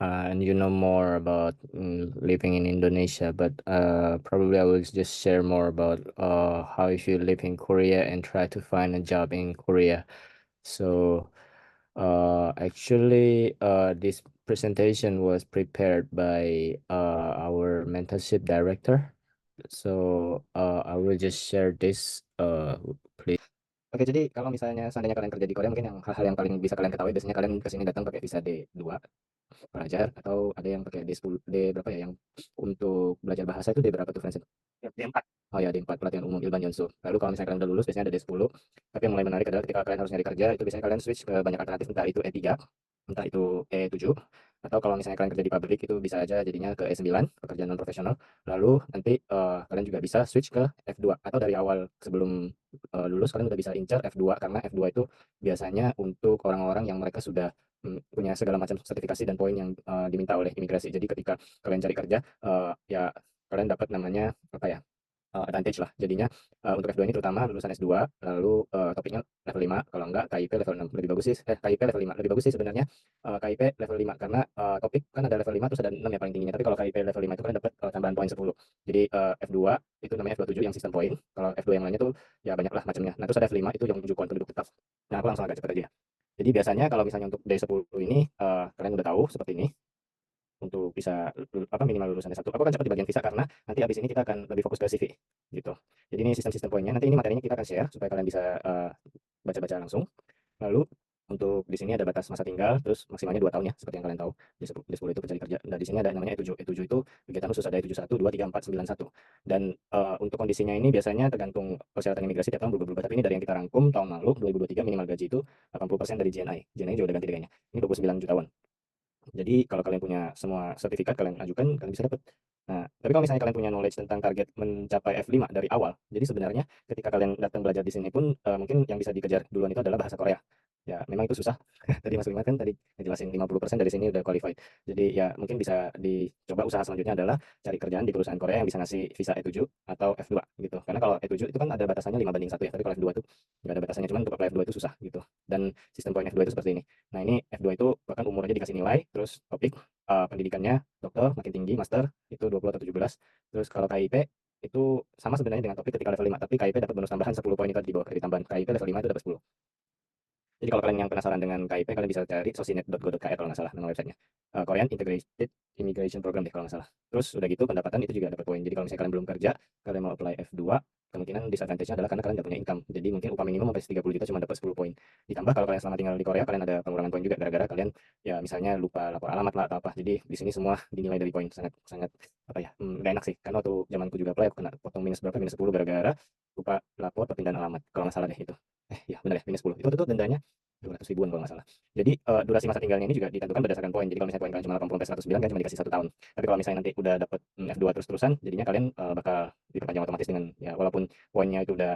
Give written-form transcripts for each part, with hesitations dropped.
and you know more about living in Indonesia, but probably I will just share more about how if you live in Korea and try to find a job in Korea. So actually, this presentation was prepared by our mentorship director. So I will just share this, please. Oke, jadi kalau misalnya seandainya kalian kerja di Korea, mungkin yang hal-hal yang paling bisa kalian ketahui biasanya kalian ke sini datang pakai visa D2 pelajar, atau ada yang pakai D10, D berapa ya, yang untuk belajar bahasa itu D berapa tuh, Vincent? D4. Oh ya, D4 pelatihan umum Ilban Yonsu. Lalu kalau misalnya kalian udah lulus biasanya ada D10. Tapi yang mulai menarik adalah ketika kalian harus nyari kerja, itu biasanya kalian switch ke banyak alternatif, entah itu E3, entah itu E7, atau kalau misalnya kalian kerja di pabrik itu bisa aja jadinya ke E9, pekerjaan non profesional. Lalu nanti kalian juga bisa switch ke F2, atau dari awal sebelum lulus kalian udah bisa incar F2, karena F2 itu biasanya untuk orang-orang yang mereka sudah punya segala macam sertifikasi dan poin yang diminta oleh imigrasi. Jadi ketika kalian cari kerja, ya kalian dapat namanya apa ya, advantage lah. Jadinya untuk F2 ini terutama lulusan S2, lalu topiknya level 5, kalau enggak KIP level 6. Lebih bagus sih, KIP level 5. Lebih bagus sih sebenarnya KIP level 5, karena topik kan ada level 5 terus ada 6 yang paling tingginya. Tapi kalau KIP level 5 itu kalian dapat tambahan poin 10. Jadi F2 itu namanya F27 yang sistem poin. Kalau F2 yang lainnya tuh ya banyak lah macamnya. Nah, terus ada F5 itu yang 7 poin penduduk tetap. Nah, aku langsung agak cepat aja. Jadi biasanya kalau misalnya untuk D10 ini kalian udah tahu seperti ini untuk bisa apa, minimal lulusan S1. Aku akan cepat di bagian visa karena nanti habis ini kita akan lebih fokus ke CV gitu. Jadi ini sistem-sistem poinnya. Nanti ini materinya kita akan share supaya kalian bisa baca-baca langsung. Lalu untuk di sini ada batas masa tinggal, terus maksimalnya 2 tahun ya, seperti yang kalian tahu. Di 10 itu pencari kerja. Dan di sini ada namanya E7. E7 itu kegiatan khusus, ada E7 1, 2, 3, 4, 9, 1. Dan untuk kondisinya ini biasanya tergantung persyaratan imigrasi tiap tahun berubah-ubah. Tapi ini dari yang kita rangkum tahun lalu 2023 minimal gaji itu 80% dari JNI. JNI juga udah ganti kayaknya. Ini 29 jutawan. Jadi kalau kalian punya semua sertifikat kalian ajukan, kalian bisa dapat. Nah, tapi kalau misalnya kalian punya knowledge tentang target mencapai F5 dari awal, jadi sebenarnya ketika kalian datang belajar di sini pun mungkin yang bisa dikejar duluan itu adalah bahasa Korea. Ya, memang itu susah. Tadi Mas Wima kan tadi ngejelasin 50% dari sini udah qualified. Jadi ya mungkin bisa dicoba usaha selanjutnya adalah cari kerjaan di perusahaan Korea yang bisa ngasih visa E7 atau F2 gitu. Karena kalau E7 itu kan ada batasannya 5/1 ya, tapi kalau F2 itu nggak ada batasannya, cuman untuk apply F2 itu susah gitu. Dan sistem poin F2 itu seperti ini. Nah, ini F2 itu bahkan umur aja dikasih nilai, terus topik pendidikannya dokter makin tinggi, master itu 20 atau 17. Terus kalau KIP itu sama sebenarnya dengan topik ketika level 5, tapi KIP dapat bonus tambahan 10 poin itu tadi di bawah kredit tambahan. KIP level 5 itu dapat 10. Jadi kalau kalian yang penasaran dengan KIP, kalian bisa cari sosinet.go.kr kalau nggak salah nama websitenya. Korean Integrated Immigration Program deh kalau nggak salah. Terus udah gitu pendapatan itu juga dapat poin. Jadi kalau misalnya kalian belum kerja, kalian mau apply F2, kemungkinan disadvantage-nya adalah karena kalian nggak punya income. Jadi mungkin upah minimum sampai 30 juta cuma dapat 10 poin. Ditambah kalau kalian selama tinggal di Korea, kalian ada pengurangan poin juga gara-gara kalian ya misalnya lupa lapor alamat lah atau apa. Jadi di sini semua dinilai dari poin. Sangat sangat apa ya, nggak enak sih. Karena waktu zamanku juga apply aku kena potong minus berapa, minus 10 gara-gara lupa lapor perpindahan alamat. Kalau nggak salah deh itu. Ya benar ya, minus 10. Itu tuh dendanya 200 ribuan kalau nggak salah. Jadi durasi masa tinggalnya ini juga ditentukan berdasarkan poin. Jadi kalau misalnya poin kalian cuma 80 sampai 109 kan cuma dikasih 1 tahun. Tapi kalau misalnya nanti udah dapat F2 terus-terusan, jadinya kalian bakal diperpanjang otomatis dengan ya walaupun poinnya itu udah,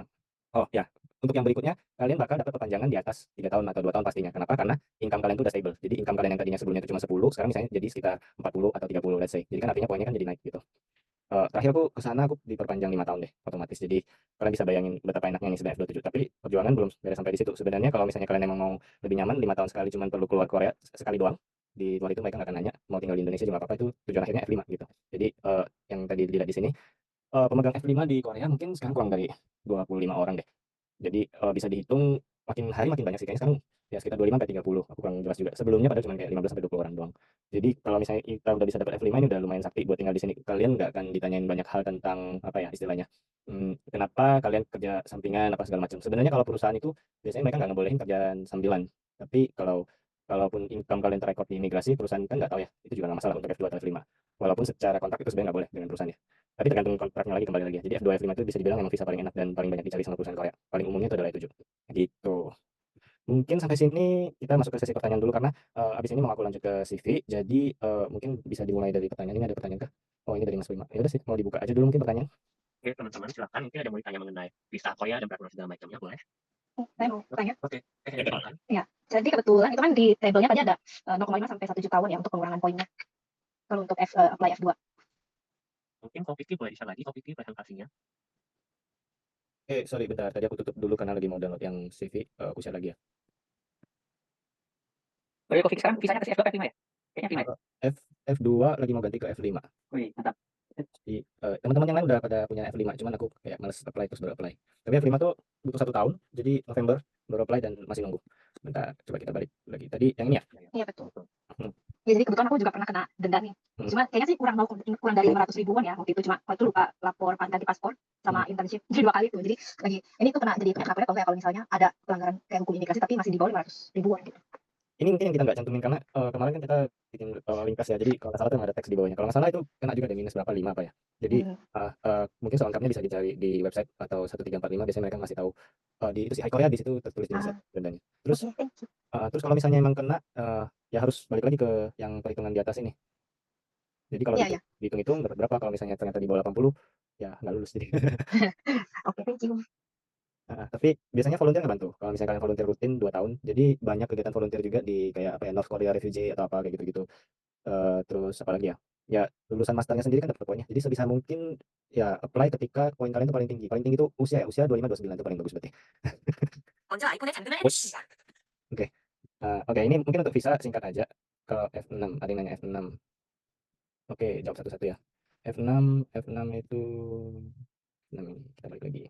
oh ya, untuk yang berikutnya kalian bakal dapat perpanjangan di atas 3 tahun atau 2 tahun pastinya. Kenapa? Karena income kalian itu udah stable. Jadi income kalian yang tadinya sebelumnya itu cuma 10, sekarang misalnya jadi sekitar 40 atau 30 let's say. Jadi kan artinya poinnya kan jadi naik gitu. Terakhir aku ke sana aku diperpanjang 5 tahun deh otomatis. Jadi kalian bisa bayangin betapa enaknya nih sebenarnya F27. Tapi perjuangan belum beres sampai di situ. Sebenarnya kalau misalnya kalian emang mau lebih nyaman 5 tahun sekali cuman perlu keluar Korea sekali doang. Di luar itu mereka nggak akan nanya mau tinggal di Indonesia juga nggak apa-apa, itu tujuan akhirnya F5 gitu. Jadi yang tadi dilihat di sini pemegang F5 di Korea mungkin sekarang kurang dari 25 orang deh. Jadi bisa dihitung makin hari makin banyak sih, kayaknya sekarang ya sekitar 25 sampai 30. Aku kurang jelas juga. Sebelumnya padahal cuma kayak 15 sampai 20 orang doang. Jadi kalau misalnya kita udah bisa dapat F5 ini udah lumayan sakti buat tinggal di sini. Kalian nggak akan ditanyain banyak hal tentang apa ya istilahnya. Kenapa kalian kerja sampingan apa segala macam. Sebenarnya kalau perusahaan itu biasanya mereka nggak ngebolehin kerjaan sambilan. Tapi kalaupun income kalian terrekod di imigrasi, perusahaan kan nggak tahu ya. Itu juga nggak masalah untuk F2 atau F5. Walaupun secara kontrak itu sebenarnya nggak boleh dengan perusahaan ya. Tapi tergantung kontraknya lagi, kembali lagi. Jadi F2 F5 itu bisa dibilang memang visa paling enak dan paling banyak dicari sama perusahaan Korea. Paling umumnya itu adalah E7. Gitu. Mungkin sampai sini kita masuk ke sesi pertanyaan dulu karena abis ini mau aku lanjut ke CV. Jadi mungkin bisa dimulai dari pertanyaan. Ini ada pertanyaan kah? Oh, ini dari Mas Wima. Ya udah sih, mau dibuka aja dulu mungkin pertanyaan. Oke, teman-teman silakan. Mungkin ada yang mau ditanya mengenai visa Korea dan peraturan segala macamnya, boleh? Saya mau tanya. Oke, silakan. Ya, jadi kebetulan itu kan di tabelnya tadi ada 0,5 sampai 1 jutawan ya untuk pengurangan poinnya. Kalau untuk apply F2. Mungkin Vicky boleh di-share lagi, Vicky presentasinya. Sorry bentar. Tadi aku tutup dulu karena lagi mau download yang CV. Aku share lagi ya. Boleh Vicky sekarang visanya kasih F2 F5 ya? Kayaknya F5 ya? F2 lagi mau ganti ke F5. Wih, mantap. Jadi teman-teman yang lain udah pada punya F5, cuman aku kayak males apply terus baru apply. Tapi F5 tuh butuh 1 tahun, jadi November baru apply dan masih nunggu. Bentar, coba kita balik lagi. Tadi yang ini ya? Iya betul. Hmm. Ya jadi kebetulan aku juga pernah kena denda nih. Cuma kayaknya sih kurang dari 500 ribuan ya waktu itu. Cuma waktu itu lupa lapor ganti paspor sama internship. Jadi 2 kali tuh. Jadi lagi ini tuh kena jadi kenapa ya kalau misalnya ada pelanggaran kayak hukum imigrasi tapi masih di bawah 500 ribuan gitu. Ini mungkin yang kita nggak cantumin karena kemarin kan kita bikin linkas ya. Jadi kalau nggak salah tuh ada teks di bawahnya. Kalau nggak salah itu kena juga ada minus berapa 5 apa ya. Jadi mungkin soal lengkapnya bisa dicari di website atau 1345 biasanya mereka ngasih tahu di itu sih Hai Korea di situ tertulis di website dendanya. Terus Oke, thank you. terus kalau misalnya emang kena ya harus balik lagi ke yang perhitungan di atas ini. Jadi kalau Iya, iya. dihitung-hitung dapat berapa kalau misalnya ternyata di bawah 80 ya nggak lulus jadi. Oke, thank you. Tapi biasanya volunteer ngebantu. Kalau misalnya kalian volunteer rutin 2 tahun, jadi banyak kegiatan volunteer juga di kayak apa ya North Korea Refugee atau apa kayak gitu-gitu. Terus apa lagi ya? Ya lulusan masternya sendiri kan dapat poinnya. Jadi sebisa mungkin ya apply ketika poin kalian itu paling tinggi. Paling tinggi itu usia ya, usia 25 29 itu paling bagus berarti. 먼저 아이폰에 잠금을 Oke. 해주시죠. Oke, ini mungkin untuk visa singkat aja. Kalau F6, ada yang nanya F6. Oke, jawab satu-satu ya. F6 itu 6 ini kita balik lagi.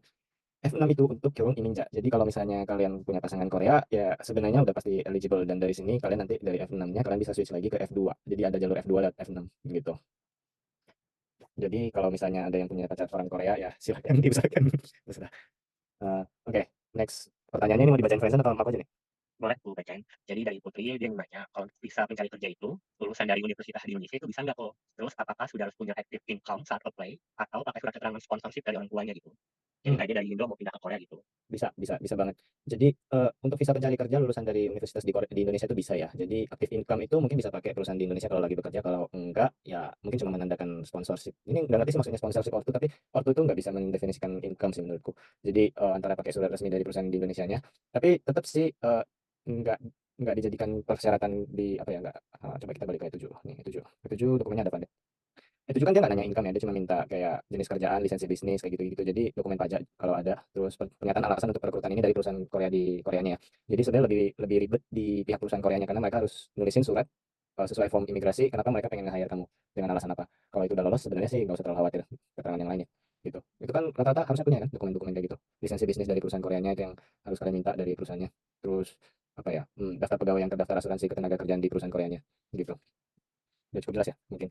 F6 itu untuk Kyung Iminja. Jadi kalau misalnya kalian punya pasangan Korea, ya sebenarnya udah pasti eligible dan dari sini kalian nanti dari F6-nya kalian bisa switch lagi ke F2. Jadi ada jalur F2 lewat F6 gitu. Jadi kalau misalnya ada yang punya pacar orang Korea ya silakan diusahakan. Terserah. Oke, next. Pertanyaannya ini mau dibacain Friendson atau apa aja nih? Boleh aku bacain. Jadi dari Putri dia nanya kalau visa pencari kerja itu lulusan dari universitas di Indonesia itu bisa nggak kok? Terus apakah sudah harus punya active income saat apply atau pakai surat keterangan sponsorship dari orang tuanya gitu? Jadi kayak dia dari Indo mau pindah ke Korea gitu. Bisa banget. Jadi untuk visa pencari kerja lulusan dari universitas di Indonesia itu bisa ya. Jadi active income itu mungkin bisa pakai perusahaan di Indonesia kalau lagi bekerja. Kalau enggak ya mungkin cuma menandakan sponsorship. Ini nggak ngerti sih maksudnya sponsorship ortu, tapi ortu itu nggak bisa mendefinisikan income sih menurutku. Jadi antara pakai surat resmi dari perusahaan di Indonesianya, tapi tetap sih nggak nggak dijadikan persyaratan di apa ya nggak. Coba kita balik ke 7 nih 7 dokumennya ada apa? Itu juga kan dia nggak nanya income ya, dia cuma minta kayak jenis kerjaan, lisensi bisnis, kayak gitu-gitu. Jadi dokumen pajak kalau ada, terus pernyataan alasan untuk perekrutan ini dari perusahaan Korea di Koreanya ya. Jadi sebenarnya lebih ribet di pihak perusahaan Koreanya karena mereka harus nulisin surat sesuai form imigrasi, kenapa mereka pengen nge-hire kamu, dengan alasan apa. Kalau itu udah lolos sebenarnya sih nggak usah terlalu khawatir keterangan yang lainnya gitu. Itu kan rata-rata harusnya punya kan dokumen-dokumen kayak gitu. Lisensi bisnis dari perusahaan Koreanya itu yang harus kalian minta dari perusahaannya. Terus apa ya, daftar pegawai yang terdaftar asuransi ketenagakerjaan di perusahaan Koreanya gitu. Udah cukup jelas ya mungkin.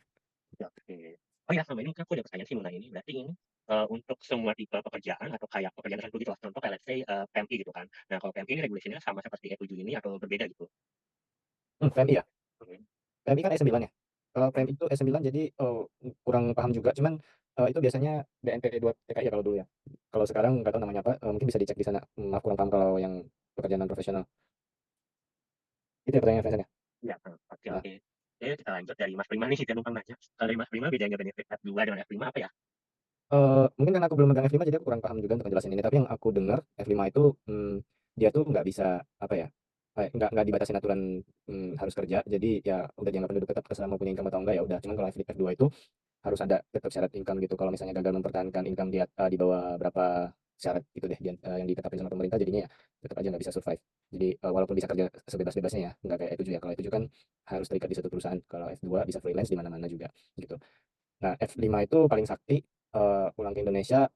Ya, oke. Oh ya, sama ini mungkin aku ada pertanyaan sih mengenai ini. Berarti ini untuk semua tipe pekerjaan atau kayak pekerjaan tertentu gitu lah. Contoh kayak let's say PMI gitu kan. Nah kalau PMI ini regulasinya sama seperti E7 ini atau berbeda gitu? PMI ya. Oke. PMI kan E9 ya. Kalau PMI itu E9 jadi kurang paham juga, cuman itu biasanya BNP2 TKI ya kalau dulu ya. Kalau sekarang nggak tahu namanya apa, mungkin bisa dicek di sana. Maaf kurang paham kalau yang pekerjaan non profesional. Itu ya pertanyaan Vincent ya. Ya, oke Nah, oke. Oke, kita lanjut dari Mas Prima nih, kita numpang nanya. Kalau dari Mas Prima bedanya benefit F2 dengan F5 apa ya? mungkin karena aku belum megang F5 jadi aku kurang paham juga untuk menjelasin ini. Tapi yang aku dengar F5 itu dia tuh nggak bisa apa ya, nggak dibatasin aturan harus kerja. Jadi ya udah dianggap penduduk tetap terserah mau punya income atau enggak ya udah. Cuman kalau F2 itu harus ada tetap syarat income gitu. Kalau misalnya gagal mempertahankan income di bawah berapa syarat itu deh yang ditetapkan sama pemerintah jadinya ya tetap aja nggak bisa survive. Jadi walaupun bisa kerja sebebas-bebasnya ya nggak kayak E7 ya. Kalau E7 kan harus terikat di satu perusahaan. Kalau F2 bisa freelance di mana-mana juga gitu. Nah, F5 itu paling sakti, pulang ke Indonesia,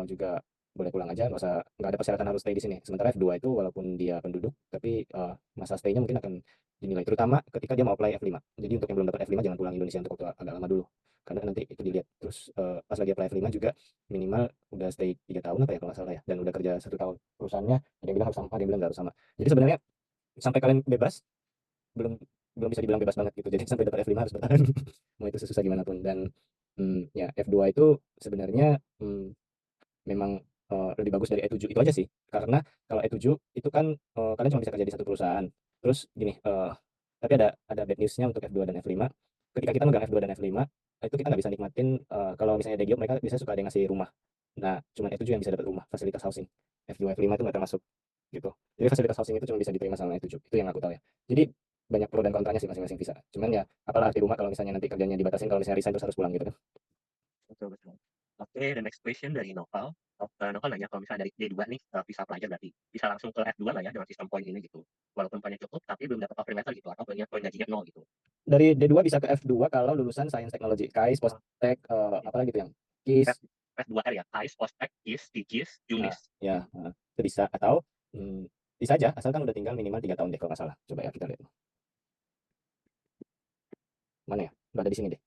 juga boleh pulang aja, nggak ada persyaratan harus stay di sini. Sementara F2 itu walaupun dia penduduk, tapi masa stay-nya mungkin akan dinilai, terutama ketika dia mau apply F5. Jadi untuk yang belum dapat F5 jangan pulang Indonesia untuk waktu agak lama dulu, karena nanti itu dilihat. Terus pas lagi apply F5 juga minimal udah stay 3 tahun apa ya kalau nggak salah ya, dan udah kerja 1 tahun. Perusahaannya ada yang bilang harus sama, ada yang bilang nggak harus sama. Jadi sebenarnya sampai kalian bebas, belum belum bisa dibilang bebas banget gitu. Jadi sampai dapat F5 harus bertahan, mau itu susah gimana pun. Dan ya F2 itu sebenarnya memang lebih bagus dari E7 itu aja sih. Karena kalau E7 itu kan kalian cuma bisa kerja di satu perusahaan. Terus gini, tapi ada bad news-nya untuk F2 dan F5. Ketika kita megang F2 dan F5 itu kita nggak bisa nikmatin kalau misalnya Daejeon mereka bisa suka ada yang ngasih rumah. Nah, cuma E7 yang bisa dapat rumah, fasilitas housing. F2, F5 itu nggak termasuk gitu. Jadi fasilitas housing itu cuma bisa diterima sama E7. Itu yang aku tahu ya. Jadi banyak pro dan kontranya sih masing-masing visa. Cuman ya apalah arti rumah kalau misalnya nanti kerjanya dibatasin kalau misalnya resign terus harus pulang gitu kan. Betul betul. Oke, the next question dari Noval. Noval nanya kalau misalnya dari D2 nih, visa pelajar berarti bisa langsung ke F2 nggak ya dengan sistem poin ini gitu? Walaupun poinnya cukup tapi belum dapat offer letter gitu atau poin gajinya 0 gitu. Dari D2 bisa ke F2 kalau lulusan Sains Teknologi, KAIS, Postek, apalagi tuh yang KIS. F2R ya, KAIS, Postek, KIS, TIGIS, Nah, UNIS. ya, itu bisa atau bisa aja asalkan udah tinggal minimal 3 tahun deh kalau nggak salah. Coba ya kita lihat. Mana ya? Nggak ada di sini deh.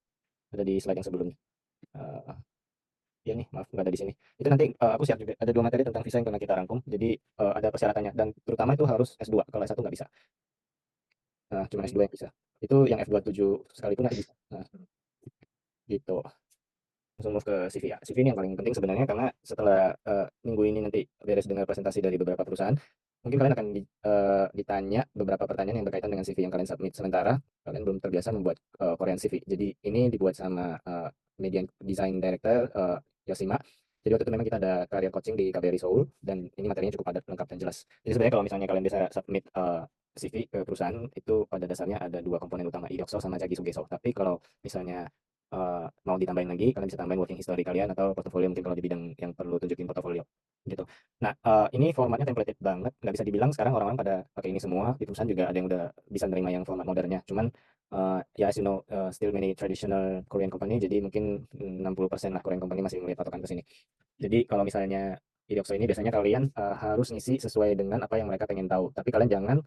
Ada di slide yang sebelumnya. Ya nih, maaf nggak ada di sini. Itu nanti aku share juga. Ada 2 materi tentang visa yang pernah kita rangkum. Jadi ada persyaratannya dan terutama itu harus S2. Kalau S1 nggak bisa. Nah, cuma S2 yang bisa. Itu yang F27 sekalipun nggak bisa. Nah, gitu. Langsung move ke CV ya. CV ini yang paling penting sebenarnya karena setelah minggu ini nanti beres dengar presentasi dari beberapa perusahaan, mungkin kalian akan ditanya beberapa pertanyaan yang berkaitan dengan CV yang kalian submit. Sementara kalian belum terbiasa membuat Korean CV. Jadi ini dibuat sama media design director Yosima. Jadi waktu itu memang kita ada career coaching di KBRI Seoul dan ini materinya cukup padat, lengkap dan jelas. Jadi sebenarnya kalau misalnya kalian bisa submit CV ke perusahaan itu pada dasarnya ada 2 komponen utama, Idokso sama Jagi Sugeso. Tapi kalau misalnya mau ditambahin lagi, kalian bisa tambahin working history kalian atau portofolio mungkin kalau di bidang yang perlu tunjukin portofolio gitu. Nah, ini formatnya templated banget, nggak bisa dibilang sekarang orang-orang pada pakai ini semua. Di perusahaan juga ada yang udah bisa nerima yang format modernnya. Cuman ya as you know, still many traditional Korean company, jadi mungkin 60% lah Korean company masih melihat patokan ke sini. Jadi kalau misalnya Idokso ini biasanya kalian harus ngisi sesuai dengan apa yang mereka pengen tahu. Tapi kalian jangan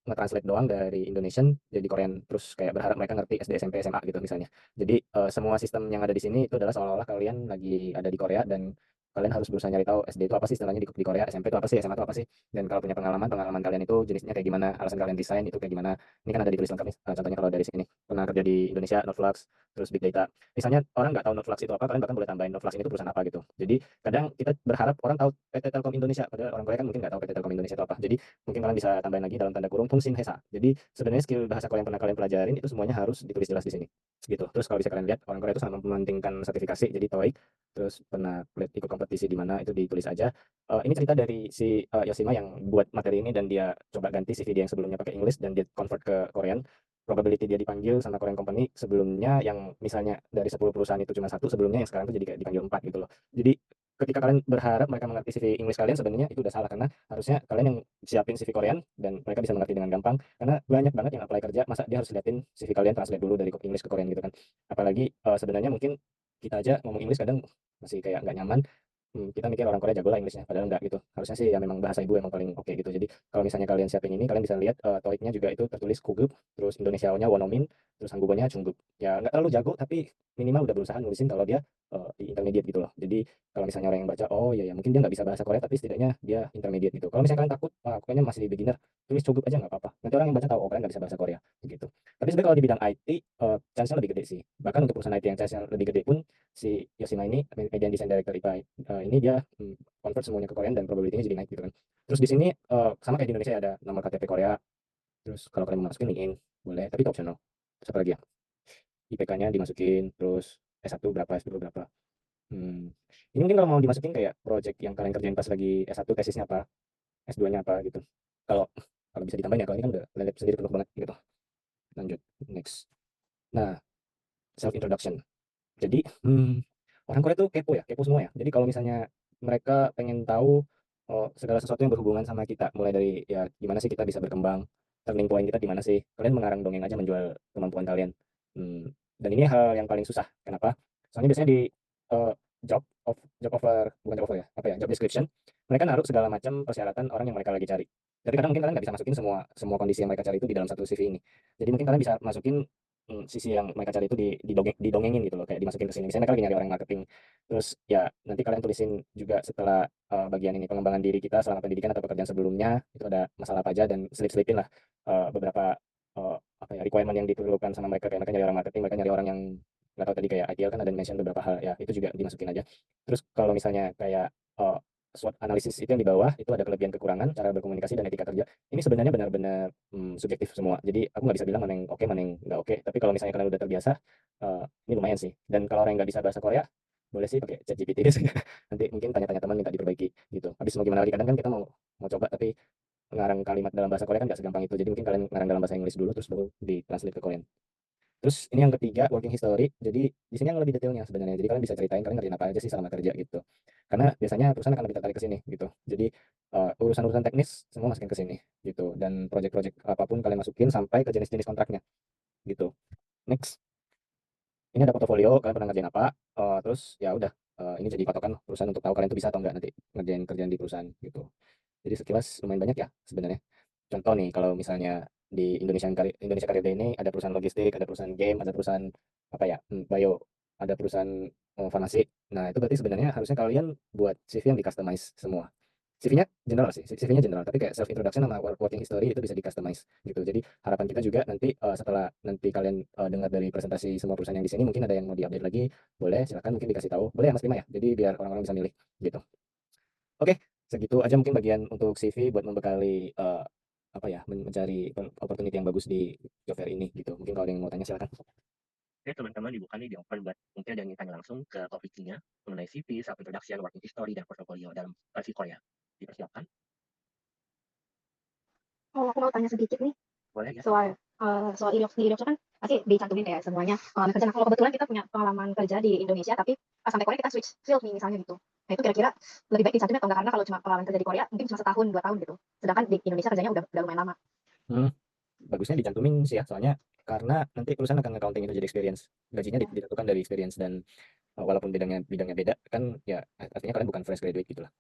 nge-translate doang dari Indonesian jadi Korean terus kayak berharap mereka ngerti SD, SMP, SMA gitu misalnya. Jadi semua sistem yang ada di sini itu adalah seolah-olah kalian lagi ada di Korea dan kalian harus berusaha nyari tahu SD itu apa sih istilahnya di Korea, SMP itu apa sih, SMA itu apa sih, dan kalau punya pengalaman kalian itu jenisnya kayak gimana, alasan kalian resign itu kayak gimana. Ini kan ada ditulis lengkap nih. Contohnya kalau dari sini pernah kerja di Indonesia, Notflux, terus Big Data. Misalnya orang nggak tahu Notflux itu apa, kalian bahkan boleh tambahin Notflux ini tuh perusahaan apa gitu. Jadi kadang kita berharap orang tahu PT Telkom Indonesia, padahal orang Korea kan mungkin nggak tahu PT Telkom Indonesia itu apa. Jadi mungkin kalian bisa tambahin lagi dalam tanda kurung Fungsin Hesa. Jadi sebenarnya skill bahasa Korea yang pernah kalian pelajarin itu semuanya harus ditulis jelas di sini. Gitu. Terus kalau bisa kalian lihat orang Korea itu sangat mementingkan sertifikasi, jadi TOEIC, terus pernah ikut kompetisi di mana itu ditulis aja. Ini cerita dari si Yosima yang buat materi ini dan dia coba ganti CV dia yang sebelumnya pakai English dan dia convert ke Korean. Probability dia dipanggil sama Korean company sebelumnya yang misalnya dari 10 perusahaan itu cuma satu, sebelumnya yang sekarang tuh jadi kayak dipanggil 4 gitu loh. Jadi ketika kalian berharap mereka mengerti CV English kalian, sebenarnya itu udah salah karena harusnya kalian yang siapin CV Korean dan mereka bisa mengerti dengan gampang, karena banyak banget yang apply kerja masa dia harus liatin CV kalian translate dulu dari English ke Korean gitu kan. Apalagi sebenarnya mungkin kita aja ngomong English kadang masih kayak nggak nyaman. Kita mikir orang Korea jago lah Inggrisnya, padahal enggak gitu. Harusnya sih ya memang bahasa ibu emang paling oke gitu. Jadi kalau misalnya kalian siapin ini, kalian bisa lihat TOEIC-nya juga itu tertulis Kugup, terus Indonesianya Wonomin, terus Hanggubonya Chunggup. Ya nggak terlalu jago, tapi minimal udah berusaha nulisin kalau dia di intermediate gitu loh. Jadi kalau misalnya orang yang baca, oh iya ya mungkin dia nggak bisa bahasa Korea, tapi setidaknya dia intermediate gitu. Kalau misalnya kalian takut, wah kayaknya masih beginner, tulis Chunggup aja nggak apa-apa. Nanti orang yang baca tahu, oh kalian nggak bisa bahasa Korea gitu. Tapi sebenarnya kalau di bidang IT, chance-nya lebih gede sih. Bahkan untuk perusahaan IT yang chance-nya lebih gede pun, si Yoshima ini, Media Design Director IPA ini dia convert semuanya ke Korean dan probability-nya jadi naik gitu kan. Terus di sini sama kayak di Indonesia ada nomor KTP Korea. Terus kalau kalian mau masukin LinkedIn boleh, tapi itu optional. Terus apa lagi ya? IPK-nya dimasukin, terus S1 berapa, S2 berapa. Ini mungkin kalau mau dimasukin kayak project yang kalian kerjain pas lagi S1 tesisnya apa, S2-nya apa gitu. Kalau kalau bisa ditambahin ya, kalau ini kan udah lab sendiri penuh banget gitu. Lanjut, next. Nah, self introduction. Jadi orang Korea tuh kepo ya, kepo semua ya. Jadi kalau misalnya mereka pengen tahu segala sesuatu yang berhubungan sama kita, mulai dari ya gimana sih kita bisa berkembang, turning point kita di mana sih. Kalian mengarang dongeng aja menjual kemampuan kalian. Dan ini hal yang paling susah. Kenapa? Soalnya biasanya di eh, job offer, bukan job offer ya, apa ya, job description, mereka naruh segala macam persyaratan orang yang mereka lagi cari. Tapi kadang mungkin kalian nggak bisa masukin semua semua kondisi yang mereka cari itu di dalam satu CV ini. Jadi mungkin kalian bisa masukin sisi yang mereka cari itu didongengin gitu loh, kayak dimasukin ke sini. Misalnya mereka lagi nyari orang marketing, terus ya nanti kalian tulisin juga setelah bagian ini pengembangan diri kita selama pendidikan atau pekerjaan sebelumnya itu ada masalah apa aja, dan selip-selipin lah beberapa apa ya, requirement yang diperlukan sama mereka, kayak mereka nyari orang marketing, mereka nyari orang yang nggak tahu tadi kayak ITL kan ada mention beberapa hal ya, itu juga dimasukin aja. Terus kalau misalnya kayak SWOT analisis itu yang di bawah itu ada kelebihan kekurangan cara berkomunikasi dan etika kerja. Ini sebenarnya benar-benar subjektif semua. Jadi aku nggak bisa bilang mana yang oke, mana yang nggak oke. Tapi kalau misalnya kalian udah terbiasa, ini lumayan sih. Dan kalau orang yang nggak bisa bahasa Korea, boleh sih pakai ChatGPT. Nanti mungkin tanya-tanya teman minta diperbaiki gitu. Habis mau gimana lagi, kadang kan kita mau coba tapi ngarang kalimat dalam bahasa Korea kan nggak segampang itu. Jadi mungkin kalian ngarang dalam bahasa Inggris dulu terus baru ditranslate ke Korean. Terus ini yang ketiga working history. Jadi di sini yang lebih detailnya sebenarnya. Jadi kalian bisa ceritain kalian ngerjain apa aja sih selama kerja gitu. Karena biasanya perusahaan akan lebih tertarik ke sini gitu. Jadi urusan-urusan teknis semua masukin ke sini gitu. Dan project-project apapun kalian masukin sampai ke jenis-jenis kontraknya gitu. Next, ini ada portofolio kalian pernah ngerjain apa. Terus ya udah, ini jadi patokan perusahaan untuk tahu kalian tuh bisa atau enggak nanti ngerjain kerjaan di perusahaan gitu. Jadi sekilas lumayan banyak ya sebenarnya. Contoh nih kalau misalnya di Indonesia Karir Day ini ada perusahaan logistik, ada perusahaan game, ada perusahaan apa ya, bio, ada perusahaan farmasi. Nah itu berarti sebenarnya harusnya kalian buat CV yang di customize semua. CV-nya general sih, CV-nya general, tapi kayak self introduction sama working history itu bisa di customize gitu. Jadi harapan kita juga nanti setelah nanti kalian dengar dari presentasi semua perusahaan yang di sini, mungkin ada yang mau diupdate lagi, boleh silakan mungkin dikasih tahu, boleh ya Mas Bima ya. Jadi biar orang-orang bisa milih gitu. Oke, segitu aja mungkin bagian untuk CV buat membekali apa ya, mencari opportunity yang bagus di job fair ini gitu. Mungkin kalau ada yang mau tanya silakan. Oke, teman-teman dibuka nih di open buat mungkin ada yang ingin tanya langsung ke topiknya mengenai CV, self introduction, working history, dan portfolio dalam versi Korea. Dipersiapkan, Oh, aku mau tanya sedikit nih boleh ya? soal soal idox kan pasti dicantumin kayak semuanya pengalaman kerja. Nah, kalau kebetulan kita punya pengalaman kerja di Indonesia tapi pas sampai Korea kita switch field nih misalnya gitu. Nah itu kira-kira lebih baik dicantumin atau enggak, karena kalau cuma pengalaman kerja di Korea mungkin cuma setahun 2 tahun gitu. Sedangkan di Indonesia kerjanya udah lumayan lama. Hmm, bagusnya dicantumin sih ya, soalnya karena nanti perusahaan akan accounting itu jadi experience. Gajinya ditentukan dari experience dan walaupun bidangnya beda kan ya artinya kalian bukan fresh graduate gitu lah.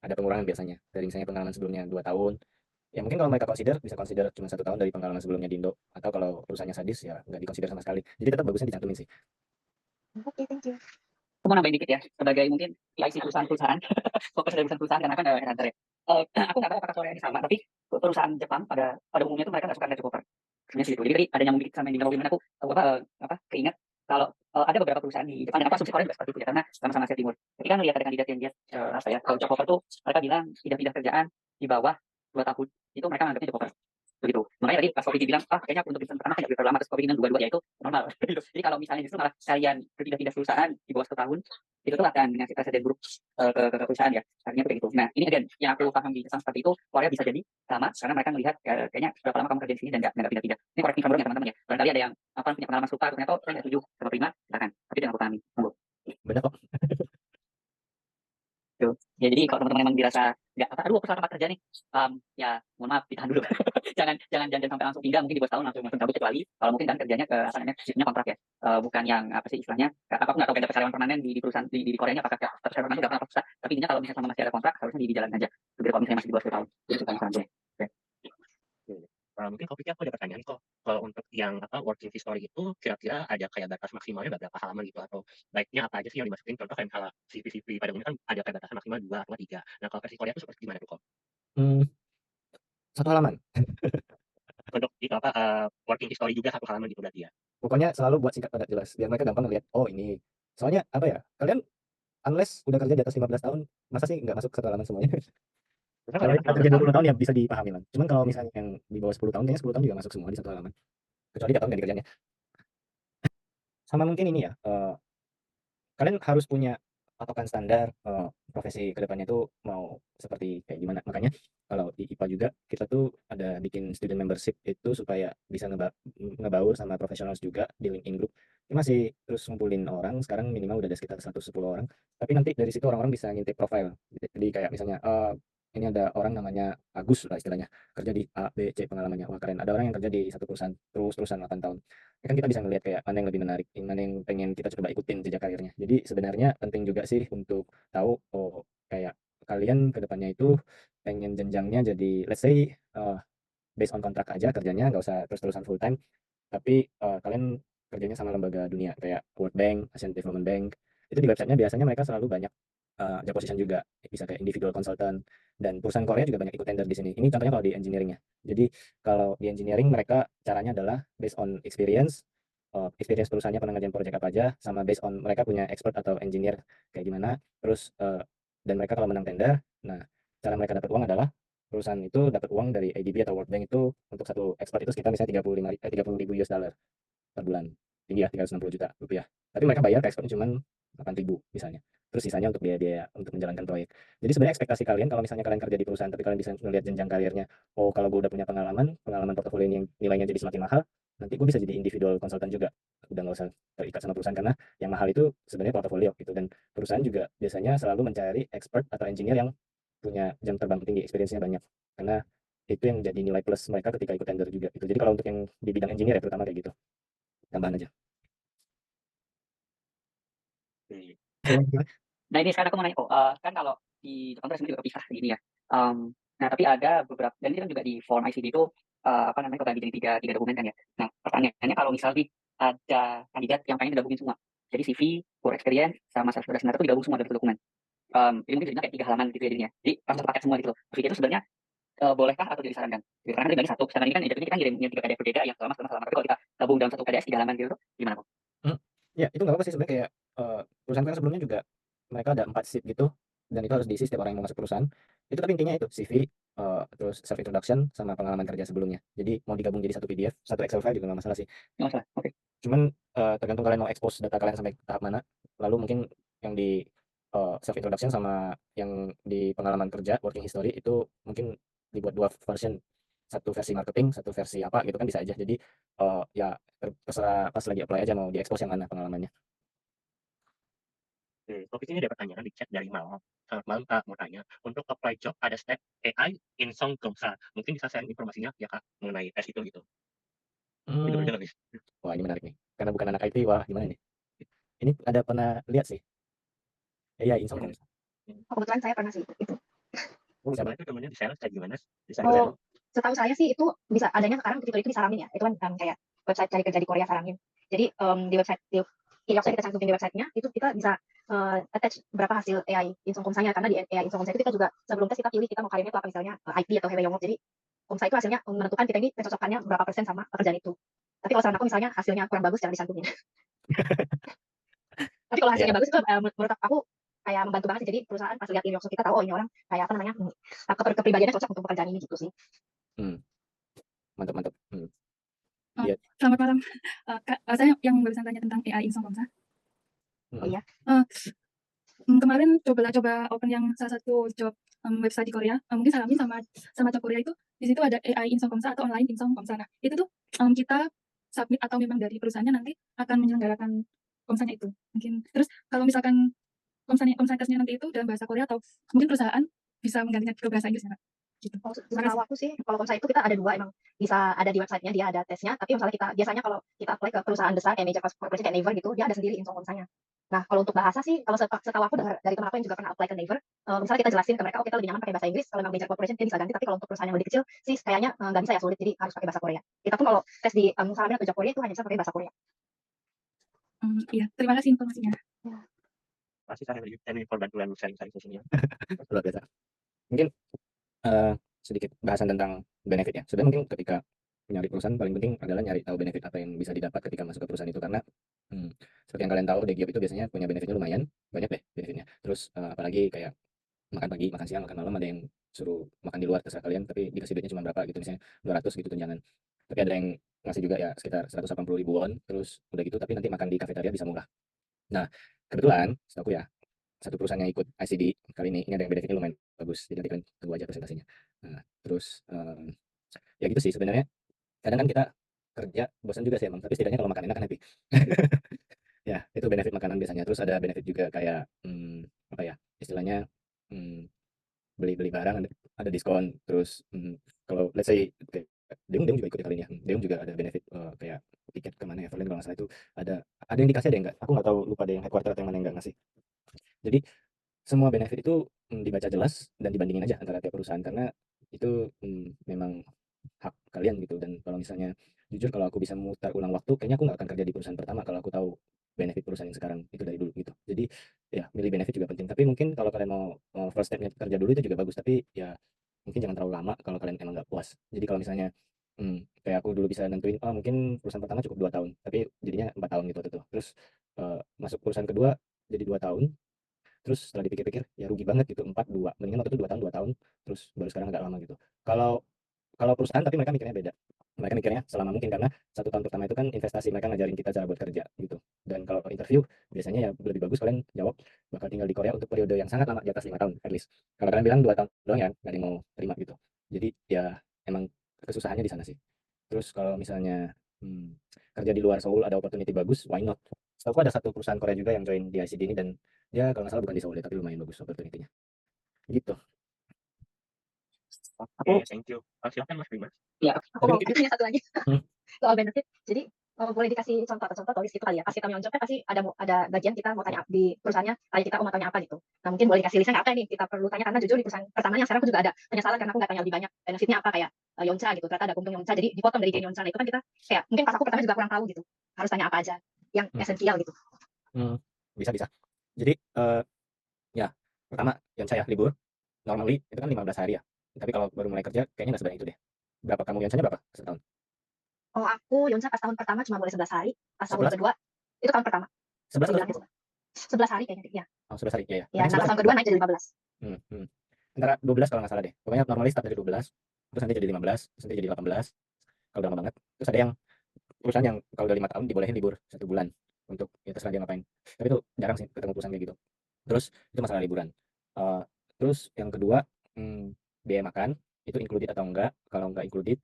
Ada pengurangan biasanya dari misalnya pengalaman sebelumnya 2 tahun. Ya mungkin kalau mereka bisa consider cuma 1 tahun dari pengalaman sebelumnya di Indo. Atau kalau perusahaannya sadis ya nggak dikonsider sama sekali. Jadi tetap bagusnya dicantumin sih. Oke, thank you. Aku mau nambahin dikit ya, sebagai mungkin PIC perusahaan-perusahaan, fokus dari perusahaan-perusahaan karena kan headhunter ya. Aku nggak tahu apakah Korea ini sama, tapi perusahaan Jepang pada umumnya tuh mereka nggak suka nge-job offer. Sebenarnya sih gitu. Jadi tadi ada nyambung dikit sama yang di ngomongin aku keinget kalau ada beberapa perusahaan di Jepang dan aku asumsi Korea juga seperti itu ya, karena sama-sama Asia Timur. Ketika ngelihat ada kandidat yang dia job offer tuh mereka bilang pindah-pindah kerjaan di bawah 2 tahun itu mereka nganggapnya job offer. Begitu. Makanya tadi pas Kopi bilang, kayaknya untuk instan pertama tidak terlalu lama, terus Kopi bilang 2-2 ya itu normal. Gitu. Jadi kalau misalnya justru malah kalian berpindah-pindah perusahaan di bawah 1 tahun, itu tuh akan ngasih presiden buruk ke perusahaan ya. Artinya tuh kayak gitu. Nah, ini again yang aku paham di Jepang seperti itu, Korea bisa jadi sama karena mereka melihat kayaknya berapa lama kamu kerja di sini dan nggak pindah-pindah. Ini koreksi confirm ya teman-teman ya. Barangkali ada yang punya pengalaman serupa atau ternyata saya nggak setuju sama Prima, silakan. Tapi itu yang aku pahami. Monggo. Benar kok. Gitu. Ya jadi kalau teman-teman emang dirasa nggak aduh aku salah tempat kerja nih, ya mohon maaf ditahan dulu. jangan sampai langsung pindah mungkin di bawah tahun langsung cabut, kecuali kalau mungkin kan kerjanya ke apa namanya sistemnya kontrak ya. Bukan yang apa sih istilahnya, aku nggak tahu dapat karyawan permanen di perusahaan di Koreanya apakah status karyawan permanen nggak pernah susah, tapi intinya kalau misalnya masih ada kontrak harusnya dijalankan aja. Begitu kalau misalnya masih di bawah 10 tahun itu kan selanjutnya. Mungkin topiknya aku ada pertanyaan kok. Kalau untuk yang working history itu kira-kira ada kayak batas maksimalnya berapa halaman gitu, atau baiknya apa aja sih yang dimasukin? Contoh kayak misalnya CV pada umumnya kan ada kayak batasan maksimal 2 atau 3. Nah kalau versi Korea itu seperti gimana tuh kok? Hmm, 1 halaman. Untuk working history juga 1 halaman gitu berarti ya? Pokoknya selalu buat singkat padat jelas biar mereka gampang ngeliat. Oh ini. Soalnya apa ya? Kalian unless udah kerja di atas 15 tahun, masa sih nggak masuk 1 halaman semuanya? Karena Kalau kalau kita kerja 20 tahun ya bisa dipahami lah. Cuman kalau misalnya yang di bawah 10 tahun, kayaknya 10 tahun juga masuk semua di 1 halaman. Kecuali dia tahun ganti kerjanya. Sama mungkin ini ya, kalian harus punya patokan standar profesi kedepannya itu mau seperti kayak gimana. Makanya kalau di IPA juga kita tuh ada bikin student membership itu supaya bisa ngebaur sama profesional juga di LinkedIn group. Ini masih terus ngumpulin orang, sekarang minimal udah ada sekitar 110 orang. Tapi nanti dari situ orang-orang bisa ngintip profil. Jadi kayak misalnya ini ada orang namanya Agus lah istilahnya, kerja di A, B, C pengalamannya. Wah keren. Ada orang yang kerja di satu perusahaan terus-terusan 8 tahun. Ya kan kita bisa ngelihat kayak mana yang lebih menarik, mana yang pengen kita coba ikutin jejak karirnya. Jadi sebenarnya penting juga sih untuk tahu oh kayak kalian ke depannya itu pengen jenjangnya jadi let's say based on kontrak aja kerjanya nggak usah terus-terusan full time, tapi kalian kerjanya sama lembaga dunia kayak World Bank, Asian Development Bank. Itu di websitenya biasanya mereka selalu banyak job position juga, bisa kayak individual consultant, dan perusahaan Korea juga banyak ikut tender di sini. Ini contohnya kalau di engineeringnya. Jadi kalau di engineering mereka caranya adalah based on experience, experience perusahaannya pernah ngerjain project apa aja, sama based on mereka punya expert atau engineer kayak gimana. Terus dan mereka kalau menang tender, nah cara mereka dapat uang adalah perusahaan itu dapat uang dari ADB atau World Bank itu untuk satu expert itu sekitar misalnya 30.000 US dollar per bulan. Tinggi ya, 360 juta rupiah. Tapi mereka bayar ke expertnya cuma 8.000 misalnya. Terus sisanya untuk biaya-biaya untuk menjalankan proyek. Jadi sebenarnya ekspektasi kalian kalau misalnya kalian kerja di perusahaan tapi kalian bisa melihat jenjang karirnya, oh kalau gue udah punya pengalaman portofolio ini yang nilainya jadi semakin mahal, nanti gue bisa jadi individual consultant juga, udah nggak usah terikat sama perusahaan, karena yang mahal itu sebenarnya portofolio gitu, dan perusahaan juga biasanya selalu mencari expert atau engineer yang punya jam terbang tinggi, experience-nya banyak, karena itu yang jadi nilai plus mereka ketika ikut tender juga gitu. Jadi kalau untuk yang di bidang engineer ya terutama kayak gitu, tambahan aja. Nah ini sekarang aku mau nanya kok, kan kalau di Jepang tuh juga kepisah gini ya. Nah tapi ada beberapa, dan ini kan juga di form ICD itu apa namanya kebagi jadi tiga dokumen kan ya. Nah pertanyaannya kalau misal nih ada kandidat yang pengen digabungin semua, jadi CV, work experience, sama surat sebenarnya itu digabung semua dalam satu dokumen. Jadi mungkin jadinya kayak 3 halaman gitu ya jadinya. Jadi pas satu paket semua gitu loh. Terus itu sebenarnya bolehkah atau tidak disarankan? Gitu. Karena kan tinggalnya satu, sedangkan ini kan jatuhnya kita ngirimnya 3 PDF berbeda yang sama. Tapi kalau kita gabung dalam satu PDF 3 halaman gitu tuh gimana kok? Ya itu nggak apa sih sebenarnya, kayak perusahaan yang sebelumnya juga mereka ada 4 sheet gitu, dan itu harus diisi setiap orang yang mau masuk perusahaan. Itu tapi intinya itu CV, terus self introduction sama pengalaman kerja sebelumnya. Jadi mau digabung jadi satu PDF, satu Excel file juga nggak masalah sih. Nggak masalah. Oke. Cuman tergantung kalian mau expose data kalian sampai tahap mana. Lalu mungkin yang di self introduction sama yang di pengalaman kerja working history itu mungkin dibuat 2 version, satu versi marketing, satu versi apa gitu kan bisa aja. Jadi ya terserah pas lagi apply aja mau di-expose yang mana pengalamannya. Topik ini ada pertanyaan di chat dari Mal. Selamat malam Kak, mau tanya, untuk apply job ada step AI in Song Gongsa. Mungkin bisa sharing informasinya ya Kak, mengenai tes itu gitu. Itu Mmm, benar nih. wah ini menarik nih, karena bukan anak IT, wah gimana nih? Ini ada pernah lihat sih, AI in Songkong. Oh, kebetulan saya pernah sih itu. Siapa itu temennya di sales kayak gimana? Oh, setahu saya sih itu bisa adanya sekarang fitur itu di Sarangin ya. Itu kan kayak website cari kerja di Korea Sarangin. Jadi di website website kita cantumin di websitenya itu kita bisa attach berapa hasil AI Insongkomsanya, karena di AI Insongkomsa itu kita juga sebelum tes kita pilih kita mau karirnya itu apa, misalnya IT atau Heweyongok. Jadi Komsa itu hasilnya menentukan kita ini kecocokannya berapa persen sama pekerjaan itu. Tapi kalau saran aku misalnya hasilnya kurang bagus jangan disantumin. Tapi kalau hasilnya Iya, bagus itu menurut aku kayak membantu banget sih. Jadi perusahaan pas lihat Iliokso kita tahu oh ini orang kayak apa namanya kepribadiannya cocok untuk pekerjaan ini gitu sih. mantap mantap. Oh, Iya. selamat malam. Kak, saya yang barusan tanya tentang AI Insong Komsa. Oh iya. Kemarin coba open yang salah satu job website di Korea. Mungkin Salamin sama job Korea itu di situ ada AI Insong Komsa atau online Insong Komsa. Nah, itu tuh kita submit atau memang dari perusahaannya nanti akan menyelenggarakan komsanya itu. Mungkin terus kalau misalkan komsa tesnya nanti itu dalam bahasa Korea atau mungkin perusahaan bisa menggantinya ke bahasa Inggris ya, Kak? Gitu. Oh, setahu aku sih kalau Komsa itu kita ada dua, emang bisa ada di websitenya, dia ada tesnya. Tapi misalnya kita biasanya kalau kita apply ke perusahaan besar kayak major corporation kayak Naver gitu, dia ada sendiri Insong Komsanya. Nah kalau untuk bahasa sih, kalau setahu aku dari teman aku yang juga pernah apply ke Naver, misalnya kita jelasin ke mereka, oh kita lebih nyaman pakai bahasa Inggris, kalau memang major corporation dia bisa ganti. Tapi kalau untuk perusahaan yang lebih kecil sih kayaknya nggak bisa ya, sulit, jadi harus pakai bahasa Korea. Kita pun kalau tes di Salamin atau job Korea itu hanya bisa pakai bahasa Korea. Iya, terima kasih informasinya. Pasti saya ini for bantuan sharing solusinya. Luar biasa. Mungkin sedikit bahasan tentang benefit ya. Sebenarnya mungkin ketika nyari perusahaan paling penting adalah nyari tahu benefit apa yang bisa didapat ketika masuk ke perusahaan itu, karena seperti yang kalian tahu Degiop itu biasanya punya benefitnya lumayan banyak deh benefitnya. Terus apalagi kayak makan pagi, makan siang, makan malam, ada yang suruh makan di luar terserah kalian, tapi dikasih duitnya cuma berapa gitu, misalnya 200 gitu tunjangan. Tapi ada yang ngasih juga ya sekitar 180.000 won, terus udah gitu tapi nanti makan di kafetaria bisa murah. Nah kebetulan setahu ya satu perusahaan yang ikut ICD kali ini ada yang benefitnya lumayan bagus, jadi nanti kalian tunggu aja presentasinya. Nah terus ya gitu sih sebenarnya, kadang kan kita kerja bosan juga sih emang, tapi setidaknya kalau makan enak kan happy. Ya itu benefit makanan biasanya. Terus ada benefit juga kayak apa ya istilahnya, beli barang ada diskon. Terus kalau let's say kayak Deung juga ikut ya kali ini ya. Deung juga ada benefit kayak tiket kemana ya, Everland kalau nggak salah itu ada yang dikasih ada yang enggak, aku nggak tahu, lupa ada yang headquarter atau yang mana yang nggak ngasih. Jadi semua benefit itu dibaca jelas dan dibandingin aja antara tiap perusahaan, karena itu memang hak kalian gitu. Dan kalau misalnya jujur kalau aku bisa memutar ulang waktu, kayaknya aku nggak akan kerja di perusahaan pertama kalau aku tahu benefit perusahaan yang sekarang itu dari dulu gitu. Jadi ya milih benefit juga penting, tapi mungkin kalau kalian mau first stepnya kerja dulu itu juga bagus, tapi ya mungkin jangan terlalu lama kalau kalian emang nggak puas. Jadi kalau misalnya kayak aku dulu bisa nentuin oh mungkin perusahaan pertama cukup 2 tahun tapi jadinya 4 tahun gitu tuh. Terus masuk perusahaan kedua jadi 2 tahun, terus setelah dipikir-pikir ya rugi banget gitu 4-2, mendingan waktu itu 2 tahun terus baru sekarang agak lama gitu. Kalau kalau perusahaan tapi mereka mikirnya beda. Mereka mikirnya selama mungkin, karena 1 tahun pertama itu kan investasi, mereka ngajarin kita cara buat kerja gitu. Dan kalau interview biasanya ya lebih bagus kalian jawab bakal tinggal di Korea untuk periode yang sangat lama, di atas 5 tahun at least. Kalau kalian bilang 2 tahun doang ya nggak ada yang mau terima gitu. Jadi ya emang kesusahannya di sana sih. Terus kalau misalnya kerja di luar Seoul ada opportunity bagus, why not? Setahuku ada satu perusahaan Korea juga yang join di ICD ini dan dia kalau nggak salah bukan di Seoul ya, tapi lumayan bagus opportunity-nya. Gitu. Aku Oke, thank you. Silakan Mas Dimas. ya Aku mau Mungkin- tanya satu lagi Hmm. soal benefit. Jadi boleh dikasih contoh atau contoh tulis gitu kali ya. Pasti kami on job kan pasti ada bagian kita mau tanya di perusahaannya, kayak kita mau tanya apa gitu. Nah mungkin boleh dikasih listnya apa nih kita perlu tanya karena jujur di perusahaan pertama yang sekarang aku juga ada penyesalan karena aku nggak tanya lebih banyak benefitnya apa kayak Yonca gitu. Ternyata ada untung Yonca jadi dipotong dari gain Yonca. Nah, itu kan kita kayak mungkin pas aku pertama juga kurang tahu gitu. Harus tanya apa aja yang esensial gitu. Bisa. Jadi ya pertama yang saya libur normally itu kan 15 hari ya. Tapi kalau baru mulai kerja kayaknya nggak sebanyak itu deh. Berapa kamu Yonsanya berapa setahun? Oh aku Yonca pas tahun pertama cuma boleh 11 hari, pas tahun 11? kedua itu tahun pertama 11 atau bilangnya 11 hari kayaknya ya. Oh, 11 hari ya. Ya, Nanti nah pas 11 tahun kedua naik jadi 15. Antara 12 kalau nggak salah deh. Pokoknya normally start dari 12, terus nanti jadi 15, terus nanti jadi 18. Kalau udah lama banget. Terus ada yang perusahaan yang kalau udah 5 tahun dibolehin libur 1 bulan untuk ya terserah dia ngapain. Tapi itu jarang sih ketemu perusahaan kayak gitu. Terus itu masalah liburan. Terus yang kedua, biaya makan itu included atau enggak? Kalau enggak included,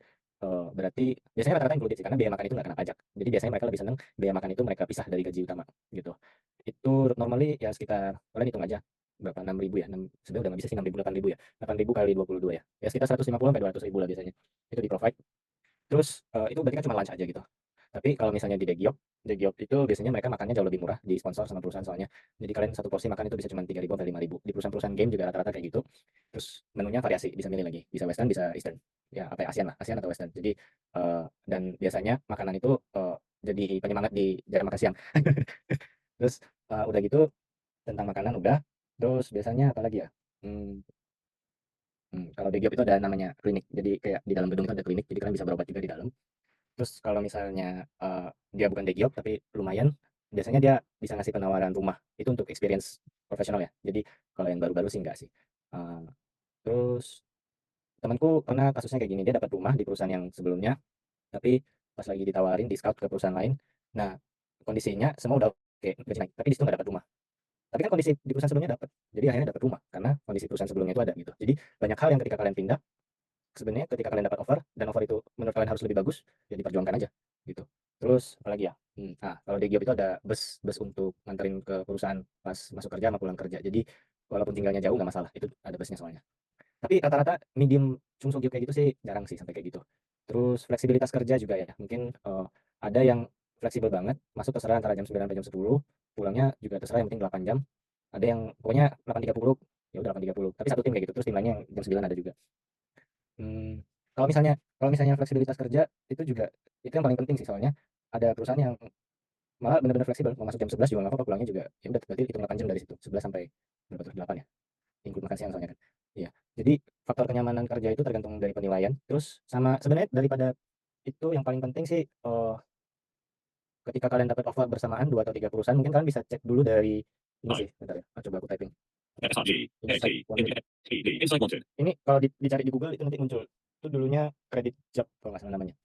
berarti biasanya rata-rata included sih karena biaya makan itu nggak kena pajak. Jadi biasanya mereka lebih seneng biaya makan itu mereka pisah dari gaji utama gitu. Itu normally ya sekitar kalian hitung aja berapa 6.000 ya. Sebenarnya udah nggak bisa sih 6.000 8.000 ya. 8.000 kali 22 ya. Ya sekitar 150 sampai 200.000 lah biasanya. Itu di provide. Terus itu berarti kan cuma lunch aja gitu. Tapi kalau misalnya di Daegeop itu biasanya mereka makannya jauh lebih murah di sponsor sama perusahaan soalnya. Jadi kalian satu porsi makan itu bisa cuma 3.000 sampai 5.000. Di perusahaan-perusahaan game juga rata-rata kayak gitu. Terus menunya variasi, bisa milih lagi. Bisa western, bisa eastern. Ya apa ya, ASEAN lah, ASEAN atau western. Jadi dan biasanya makanan itu jadi penyemangat di jam makan siang. Terus udah gitu tentang makanan udah. Terus biasanya apa lagi ya? Kalau Daegeop itu ada namanya klinik. Jadi kayak di dalam gedung itu ada klinik, jadi kalian bisa berobat juga di dalam. Terus kalau misalnya dia bukan Daegeop tapi lumayan, biasanya dia bisa ngasih penawaran rumah. Itu untuk experience profesional ya. Jadi kalau yang baru-baru sih enggak sih. Eee, Terus temanku pernah kasusnya kayak gini, dia dapat rumah di perusahaan yang sebelumnya, tapi pas lagi ditawarin di-scout ke perusahaan lain, nah kondisinya semua udah oke, gaji naik, tapi di situ nggak dapat rumah. Tapi kan kondisi di perusahaan sebelumnya dapat, jadi akhirnya dapat rumah karena kondisi perusahaan sebelumnya itu ada gitu. Jadi banyak hal yang ketika kalian pindah, sebenarnya ketika kalian dapat offer dan offer itu menurut kalian harus lebih bagus, ya diperjuangkan aja gitu. Terus apalagi ya? Kalau di Giop itu ada bus untuk nganterin ke perusahaan pas masuk kerja sama pulang kerja. Jadi walaupun tinggalnya jauh nggak masalah, itu ada busnya soalnya. Tapi rata-rata medium Chungso Giop kayak gitu sih jarang sih sampai kayak gitu. Terus fleksibilitas kerja juga ya, mungkin ada yang fleksibel banget, masuk terserah antara jam 9 sampai jam 10, pulangnya juga terserah yang penting 8 jam. Ada yang pokoknya 8.30, ya udah 8.30. Tapi satu tim kayak gitu, terus tim lainnya yang jam 9 ada juga. Kalau misalnya fleksibilitas kerja itu juga itu yang paling penting sih soalnya ada perusahaan yang malah benar-benar fleksibel mau masuk jam 11 juga nggak apa-apa pulangnya juga ya udah berarti hitung 8 jam dari situ 11 sampai berapa tuh 8 ya include makan siang soalnya kan iya jadi faktor kenyamanan kerja itu tergantung dari penilaian terus sama sebenarnya daripada itu yang paling penting sih ketika kalian dapat offer bersamaan 2 atau 3 perusahaan mungkin kalian bisa cek dulu dari ini sih bentar ya coba aku typing ini kalau dicari di Google itu nanti muncul itu dulunya Credit Job kalau nggak salah namanya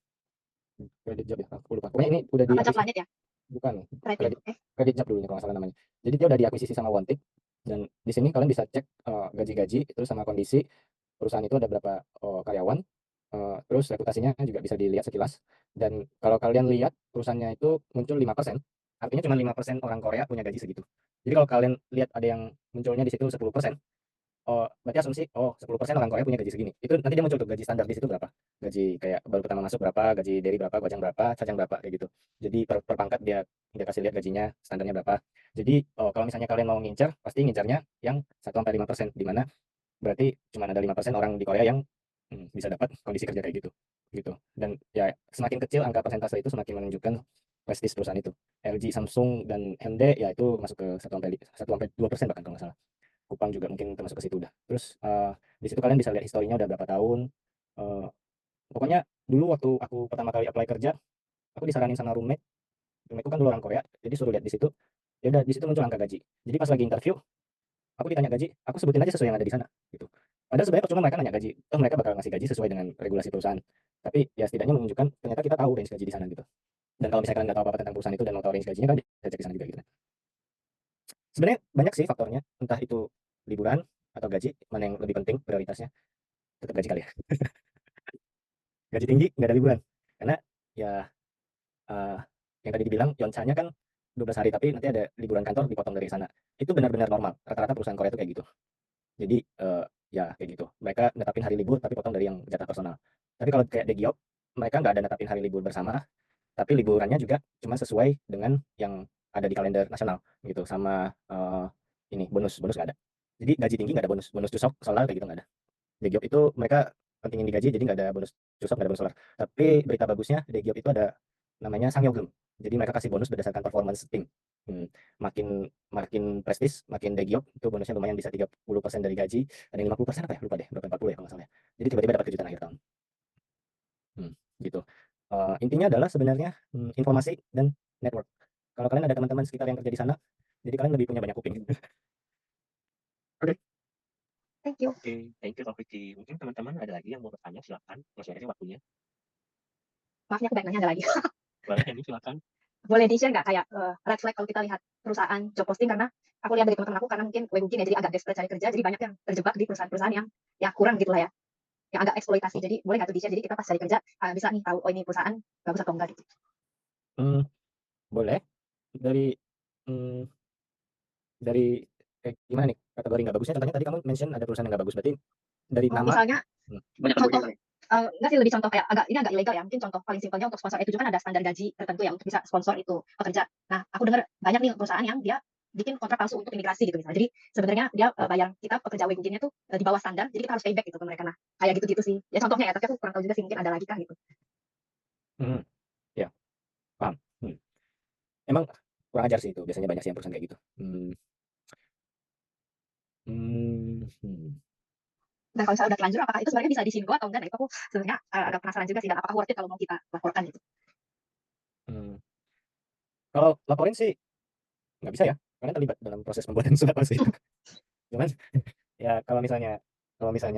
Credit Job ya aku lupa pokoknya ini udah Apa diakuisisi planet ya? bukan Credit. Credit Job dulunya kalau nggak salah namanya jadi dia udah diakuisisi sama Wontik dan di sini kalian bisa cek gaji-gaji itu sama kondisi perusahaan itu ada berapa karyawan terus reputasinya juga bisa dilihat sekilas dan kalau kalian lihat perusahaannya itu muncul 5% artinya cuma 5% orang Korea punya gaji segitu jadi kalau kalian lihat ada yang munculnya di situ 10%. Oh, berarti asumsi, oh 10% orang Korea punya gaji segini. Itu nanti dia muncul tuh gaji standar di situ berapa. Gaji kayak baru pertama masuk berapa, gaji dari berapa, gojang berapa, cajang berapa kayak gitu. Jadi per pangkat dia kasih lihat gajinya standarnya berapa. Jadi kalau misalnya kalian mau ngincer, pasti ngincernya yang 1 sampai 5%, di mana berarti cuma ada 5% orang di Korea yang bisa dapat kondisi kerja kayak gitu. Gitu. Dan ya semakin kecil angka persentase itu semakin menunjukkan prestis perusahaan itu. LG, Samsung dan MD ya itu masuk ke 1 sampai 2% bahkan kalau nggak salah. Kupang juga mungkin termasuk ke situ udah. Terus di situ kalian bisa lihat historinya udah berapa tahun. Eh, Pokoknya dulu waktu aku pertama kali apply kerja, aku disaranin sama roommateku kan dulu orang Korea, jadi suruh lihat di situ. Ya udah di situ muncul angka gaji. Jadi pas lagi interview, aku ditanya gaji, aku sebutin aja sesuai yang ada di sana gitu. Padahal sebenarnya cuma mereka nanya gaji, toh mereka bakal ngasih gaji sesuai dengan regulasi perusahaan. Tapi ya setidaknya menunjukkan ternyata kita tahu range gaji di sana gitu. Dan kalau misalkan kalian nggak tahu apa-apa tentang perusahaan itu dan mau tahu range gajinya kan bisa cek di sana juga gitu. Sebenarnya banyak sih faktornya, entah itu liburan atau gaji, mana yang lebih penting prioritasnya. Tetap gaji kali ya. Gaji tinggi nggak ada liburan. Karena ya yang tadi dibilang Yoncha-nya kan 12 hari, tapi nanti ada liburan kantor dipotong dari sana. Itu benar-benar normal. Rata-rata perusahaan Korea itu kayak gitu. Jadi ya kayak gitu. Mereka netapin hari libur tapi potong dari yang jatah personal. Tapi kalau kayak Daegiop, mereka nggak ada netapin hari libur bersama, tapi liburannya juga cuma sesuai dengan yang ada di kalender nasional gitu. Sama ini bonus nggak ada. Jadi gaji tinggi nggak ada bonus cusok solar kayak gitu nggak ada. Daegiop itu mereka pentingin digaji, jadi nggak ada bonus cusok, nggak ada bonus solar. Tapi berita bagusnya Daegiop itu ada namanya Sangyogum. Jadi mereka kasih bonus berdasarkan performance tim. Makin makin prestis, makin Daegiop itu bonusnya lumayan, bisa 30% dari gaji, ada yang 50% apa ya? Lupa deh, berapa 40 ya kalau nggak salah ya. Jadi tiba-tiba dapat kejutan akhir tahun. Gitu. Intinya adalah sebenarnya informasi dan network. Kalau kalian ada teman-teman sekitar yang kerja di sana, jadi kalian lebih punya banyak kuping. Thank you. Oke, thank you Kak Vicky. Mungkin teman-teman ada lagi yang mau bertanya, silakan. Masih ada sih waktunya. Maafnya aku banyak nanya ada lagi. Boleh, ini silakan. Boleh di-share nggak kayak red flag kalau kita lihat perusahaan job posting, karena aku lihat dari teman-teman aku, karena mungkin mungkin ya jadi agak desperate cari kerja, jadi banyak yang terjebak di perusahaan-perusahaan yang ya kurang gitu lah ya, yang agak eksploitasi. Jadi boleh nggak tuh di-share, jadi kita pas cari kerja bisa nih tahu oh ini perusahaan bagus atau enggak gitu. Boleh. Dari kayak gimana nih kategori nggak bagusnya? Contohnya tadi kamu mention ada perusahaan yang nggak bagus, berarti dari nama. Misalnya Banyak contoh kategori. enggak sih, lebih contoh kayak ini agak ilegal ya, mungkin contoh paling simpelnya untuk sponsor E7 kan ada standar gaji tertentu ya untuk bisa sponsor itu pekerja. Nah, aku dengar banyak nih perusahaan yang dia bikin kontrak palsu untuk imigrasi gitu misalnya. Jadi sebenarnya dia bayar kita pekerja WG-nya tuh di bawah standar, jadi kita harus payback gitu ke mereka. Nah, kayak gitu-gitu sih. Ya contohnya ya, tapi aku kurang tahu juga sih, mungkin ada lagi kan gitu. Ya, paham. Emang kurang ajar sih itu, biasanya banyak sih yang perusahaan kayak gitu. Nah, kalau misalnya udah telanjur, apakah itu sebenarnya bisa disingo atau enggak? Nah, itu aku sebenarnya agak penasaran juga sih, dan apakah worth it kalau mau kita laporkan gitu. Kalau laporin sih nggak bisa ya, karena terlibat dalam proses pembuatan surat palsu itu. Cuman ya kalau misalnya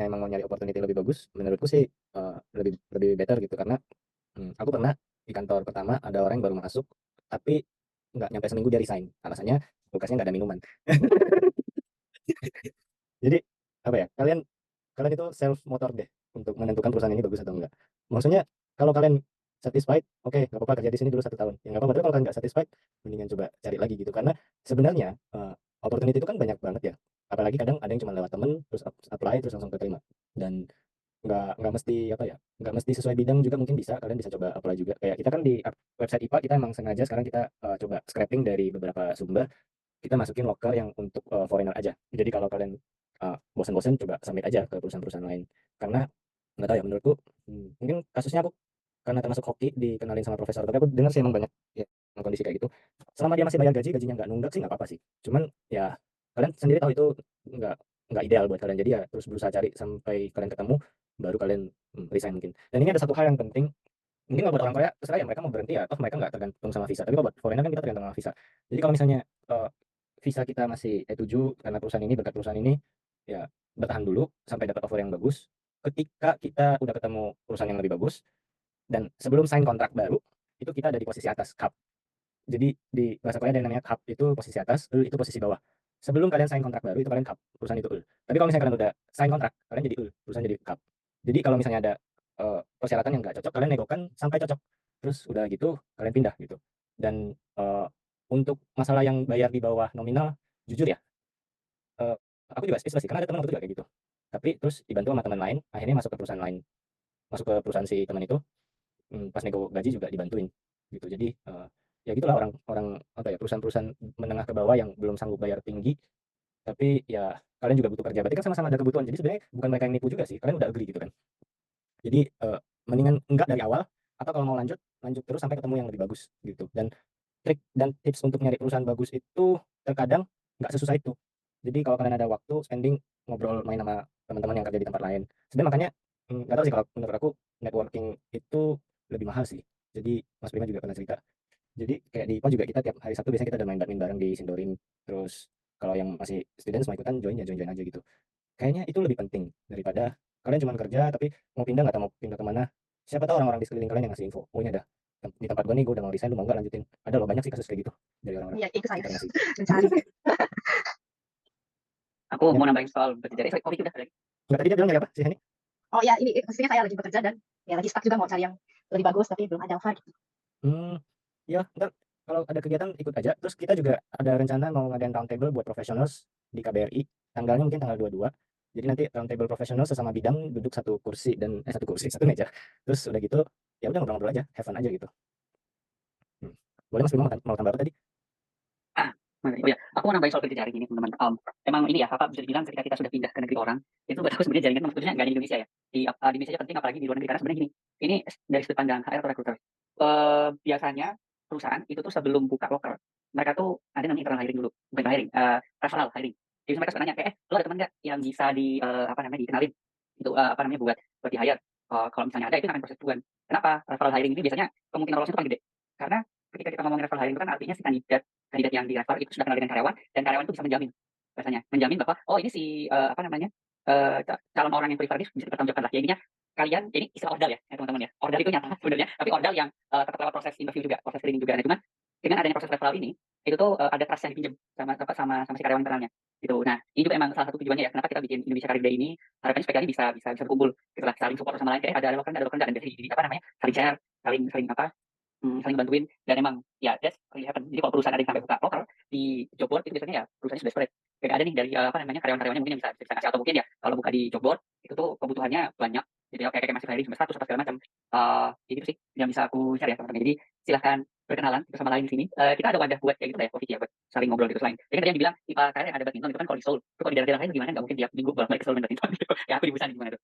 emang mau nyari opportunity lebih bagus, menurutku sih lebih better gitu, karena aku pernah di kantor pertama ada orang yang baru masuk, tapi nggak nyampe seminggu dia resign. Alasannya kulkasnya nggak ada minuman. Jadi apa ya, kalian itu self motor deh untuk menentukan perusahaan ini bagus atau enggak. Maksudnya kalau kalian satisfied, oke, nggak apa-apa kerja di sini dulu 1 tahun. Ya nggak apa-apa. Tapi kalau kalian nggak satisfied, mendingan coba cari lagi gitu. Karena sebenarnya opportunity itu kan banyak banget ya. Apalagi kadang ada yang cuma lewat temen, terus apply, terus langsung keterima. Dan nggak mesti apa ya, nggak mesti sesuai bidang juga, mungkin bisa kalian bisa coba apply juga. Kayak kita kan di website IPA, kita emang sengaja sekarang kita coba scraping dari beberapa sumber, kita masukin loker yang untuk foreigner aja. Jadi kalau kalian bosan-bosan, coba submit aja ke perusahaan-perusahaan lain. Karena nggak tahu ya, menurutku mungkin kasusnya aku karena termasuk hoki dikenalin sama profesor, tapi aku dengar sih emang banyak ya yang kondisi kayak gitu. Selama dia masih bayar gajinya nggak nunggak sih nggak apa-apa sih. Cuman ya kalian sendiri tahu itu nggak nggak ideal buat kalian. Jadi ya terus berusaha cari sampai kalian ketemu, baru kalian resign mungkin. Dan ini ada satu hal yang penting, mungkin kalau buat orang Korea terserah ya, mereka mau berhenti ya, toh mereka nggak tergantung sama visa. Tapi kalau buat foreigner kan kita tergantung sama visa. Jadi kalau misalnya visa kita masih E7 karena perusahaan ini, berkat perusahaan ini, ya bertahan dulu sampai dapat offer yang bagus. Ketika kita udah ketemu perusahaan yang lebih bagus dan sebelum sign kontrak baru, itu kita ada di posisi atas, cup. Jadi di bahasa Korea ada yang namanya cup, itu posisi atas, itu posisi bawah. Sebelum kalian sign kontrak baru itu kalian cup, perusahaan itu. Tapi kalau misalnya kalian udah sign kontrak, kalian jadi perusahaan jadi cup. Jadi kalau misalnya ada persyaratan yang nggak cocok, kalian negokan sampai cocok. Terus udah gitu kalian pindah gitu. Dan untuk masalah yang bayar di bawah nominal, jujur ya, aku juga speechless sih, karena ada teman aku juga kayak gitu. Tapi terus dibantu sama teman lain, akhirnya masuk ke perusahaan lain, masuk ke perusahaan si teman itu. Pas nego gaji juga dibantuin gitu. Jadi ya gitulah orang-orang apa ya, perusahaan-perusahaan menengah ke bawah yang belum sanggup bayar tinggi, tapi ya kalian juga butuh kerja. Berarti kan sama-sama ada kebutuhan. Jadi sebenarnya bukan mereka yang nipu juga sih, kalian udah agree gitu kan. Jadi mendingan enggak dari awal, atau kalau mau lanjut terus sampai ketemu yang lebih bagus gitu. Dan trik dan tips untuk nyari perusahaan bagus itu terkadang nggak sesusah itu. Jadi kalau kalian ada waktu spending ngobrol main sama teman-teman yang kerja di tempat lain. Sebenarnya makanya nggak tahu sih, kalau menurut aku networking itu lebih mahal sih. Jadi Mas Bima juga pernah cerita. Jadi kayak di IPA juga kita tiap hari Sabtu biasanya kita ada main badminton bareng di Sindorin. Terus kalau yang masih student mau ikutan join aja gitu. Kayaknya itu lebih penting daripada kalian cuma kerja tapi mau pindah nggak tahu mau pindah kemana. Siapa tahu orang-orang di sekeliling kalian yang ngasih info. Oh ini ada di tempat gue nih, gue udah mau resign, lu mau nggak lanjutin? Ada loh, banyak sih kasus kayak gitu dari orang-orang. Iya, itu saya Kita ngasih. mencari. Aku mau nambahin soal berjejaring. Sorry, Kopi udah lagi. Nggak, tadi dia bilang nyari apa sih ini? Oh ya, ini maksudnya saya lagi bekerja dan ya lagi stuck juga mau cari yang lebih bagus, tapi belum ada offer gitu. Ya, ntar kalau ada kegiatan ikut aja. Terus kita juga ada rencana mau ngadain roundtable buat professionals di KBRI. Tanggalnya mungkin tanggal 22. Jadi nanti roundtable profesional sesama bidang duduk satu kursi dan satu kursi, satu meja. Terus udah gitu, ya udah ngobrol-ngobrol aja, have fun aja gitu. Boleh Mas Bimo mau tambah apa tadi? Oh ya, aku mau nambahin soal kerja jaring ini teman-teman. Emang ini ya, bisa dibilang ketika kita sudah pindah ke negeri orang, itu buat aku sebenarnya jaringan maksudnya nggak di Indonesia ya. Di Indonesia aja penting, apalagi di luar negeri, karena sebenarnya gini, ini dari sudut pandang HR atau recruiter. Biasanya perusahaan itu tuh sebelum buka loker, mereka tuh ada namanya internal hiring dulu, bukan hiring, referral hiring. Jadi mereka suka nanya kayak, lo ada teman nggak yang bisa dikenalin, itu buat di hire. Kalau misalnya ada, itu akan proses duluan. Kenapa? Referral hiring ini biasanya kemungkinan lolos itu paling gede. Karena ketika kita ngomongin referral hiring itu kan artinya si kandidat yang di-refer itu sudah kenal dengan karyawan, dan karyawan itu bisa menjamin bahwa oh ini si calon orang yang prefer ini bisa dipertanggungjawabkan lah. Ya intinya kalian, ini istilah ordal ya teman-teman ya. Ordal itu nyata sebenarnya, tapi ordal yang tetap lewat proses interview juga, proses screening juga. Nah, cuman dengan adanya proses referral ini, itu tuh ada trust yang dipinjam sama si karyawan internalnya gitu. Nah, ini juga emang salah satu tujuannya ya, kenapa kita bikin Indonesia Career Day ini, harapannya supaya kalian bisa berkumpul gitu lah, saling support sama lain, kayak ada loker dan dari saling share, saling bantuin, dan emang ya that's really happen. Jadi kalau perusahaan ada yang sampai buka loker di job board, itu biasanya ya perusahaannya sudah desperate. Kayak ada nih dari karyawan-karyawannya mungkin yang bisa ngasih, atau mungkin ya kalau buka di job board itu tuh kebutuhannya banyak. Jadi kayak masih hiring sampai 100 apa segala macam. Jadi itu sih yang bisa aku share ya teman-teman. Jadi silahkan berkenalan bersama lain di sini. Kita ada wadah buat kayak gitu lah ya, Coffee ya, buat saling ngobrol gitu selain. Jadi kan tadi yang dibilang IPA KRL yang ada badminton itu kan kalau di Seoul. Itu kalau di daerah-daerah lain gimana? Nggak mungkin tiap minggu bolak-balik ke Seoul main badminton gitu. Ya aku di Busan gimana tuh?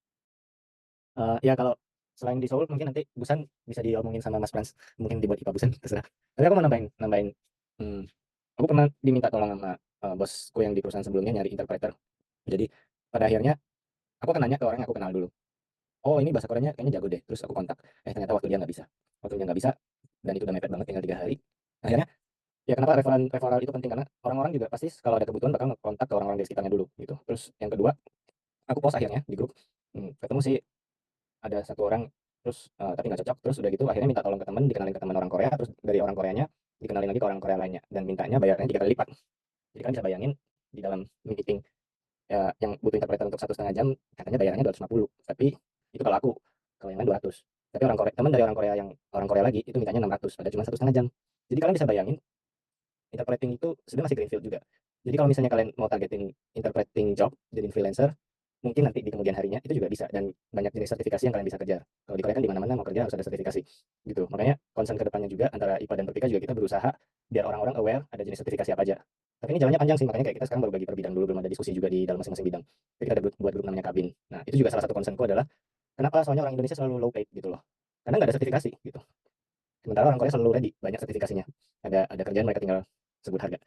Ya kalau selain di Seoul mungkin nanti Busan bisa diomongin sama Mas Frans, mungkin dibuat IPA Busan terserah. Tapi aku mau nambahin, aku pernah diminta tolong sama bosku yang di perusahaan sebelumnya nyari interpreter. Jadi pada akhirnya aku akan nanya ke orang yang aku kenal dulu. Oh ini bahasa Koreanya kayaknya jago deh. Terus aku kontak. Ternyata waktunya nggak bisa, dan itu udah mepet banget, tinggal 3 hari. Akhirnya ya kenapa referral itu penting, karena orang-orang juga pasti kalau ada kebutuhan bakal ngekontak ke orang-orang di sekitarnya dulu gitu. Terus yang kedua, aku post akhirnya di grup, ketemu sih ada satu orang, terus tapi nggak cocok, terus udah gitu akhirnya minta tolong ke teman, dikenalin ke teman orang Korea, terus dari orang Koreanya dikenalin lagi ke orang Korea lainnya, dan mintanya bayarnya 3 kali lipat. Jadi kan bisa bayangin di dalam meeting ya, yang butuh interpreter untuk 1,5 jam katanya bayarannya 250, tapi itu kalau yang lain 200. Tapi teman dari orang Korea lagi itu mintanya 600, ada cuma 1,5 jam. Jadi kalian bisa bayangin interpreting itu sebenarnya masih greenfield juga. Jadi kalau misalnya kalian mau targetin interpreting job jadi freelancer, mungkin nanti di kemudian harinya itu juga bisa, dan banyak jenis sertifikasi yang kalian bisa kejar. Kalau di Korea kan di mana-mana mau kerja harus ada sertifikasi gitu. Makanya concern kedepannya juga antara IPA dan Perpika juga kita berusaha biar orang-orang aware ada jenis sertifikasi apa aja. Tapi ini jalannya panjang sih, makanya kayak kita sekarang baru bagi per bidang dulu, belum ada diskusi juga di dalam masing-masing bidang. Jadi kita ada buat grup namanya Kabin. Nah itu juga salah satu concernku adalah kenapa soalnya orang Indonesia selalu low paid gitu loh. Karena nggak ada sertifikasi gitu. Sementara orang Korea selalu ready, banyak sertifikasinya. Ada kerjaan, mereka tinggal sebut harga.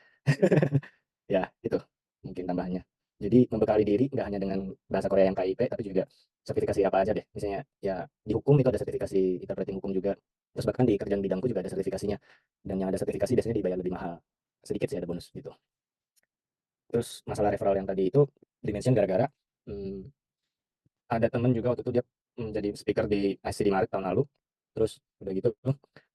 Ya, itu mungkin tambahannya. Jadi membekali diri nggak hanya dengan bahasa Korea yang KIP, tapi juga sertifikasi apa aja deh. Misalnya ya di hukum itu ada sertifikasi interpreting hukum juga. Terus bahkan di kerjaan bidangku juga ada sertifikasinya. Dan yang ada sertifikasi biasanya dibayar lebih mahal. Sedikit sih ada bonus gitu. Terus masalah referral yang tadi itu dimention gara-gara ada temen juga waktu itu dia jadi speaker di ICD Maret tahun lalu. Terus udah gitu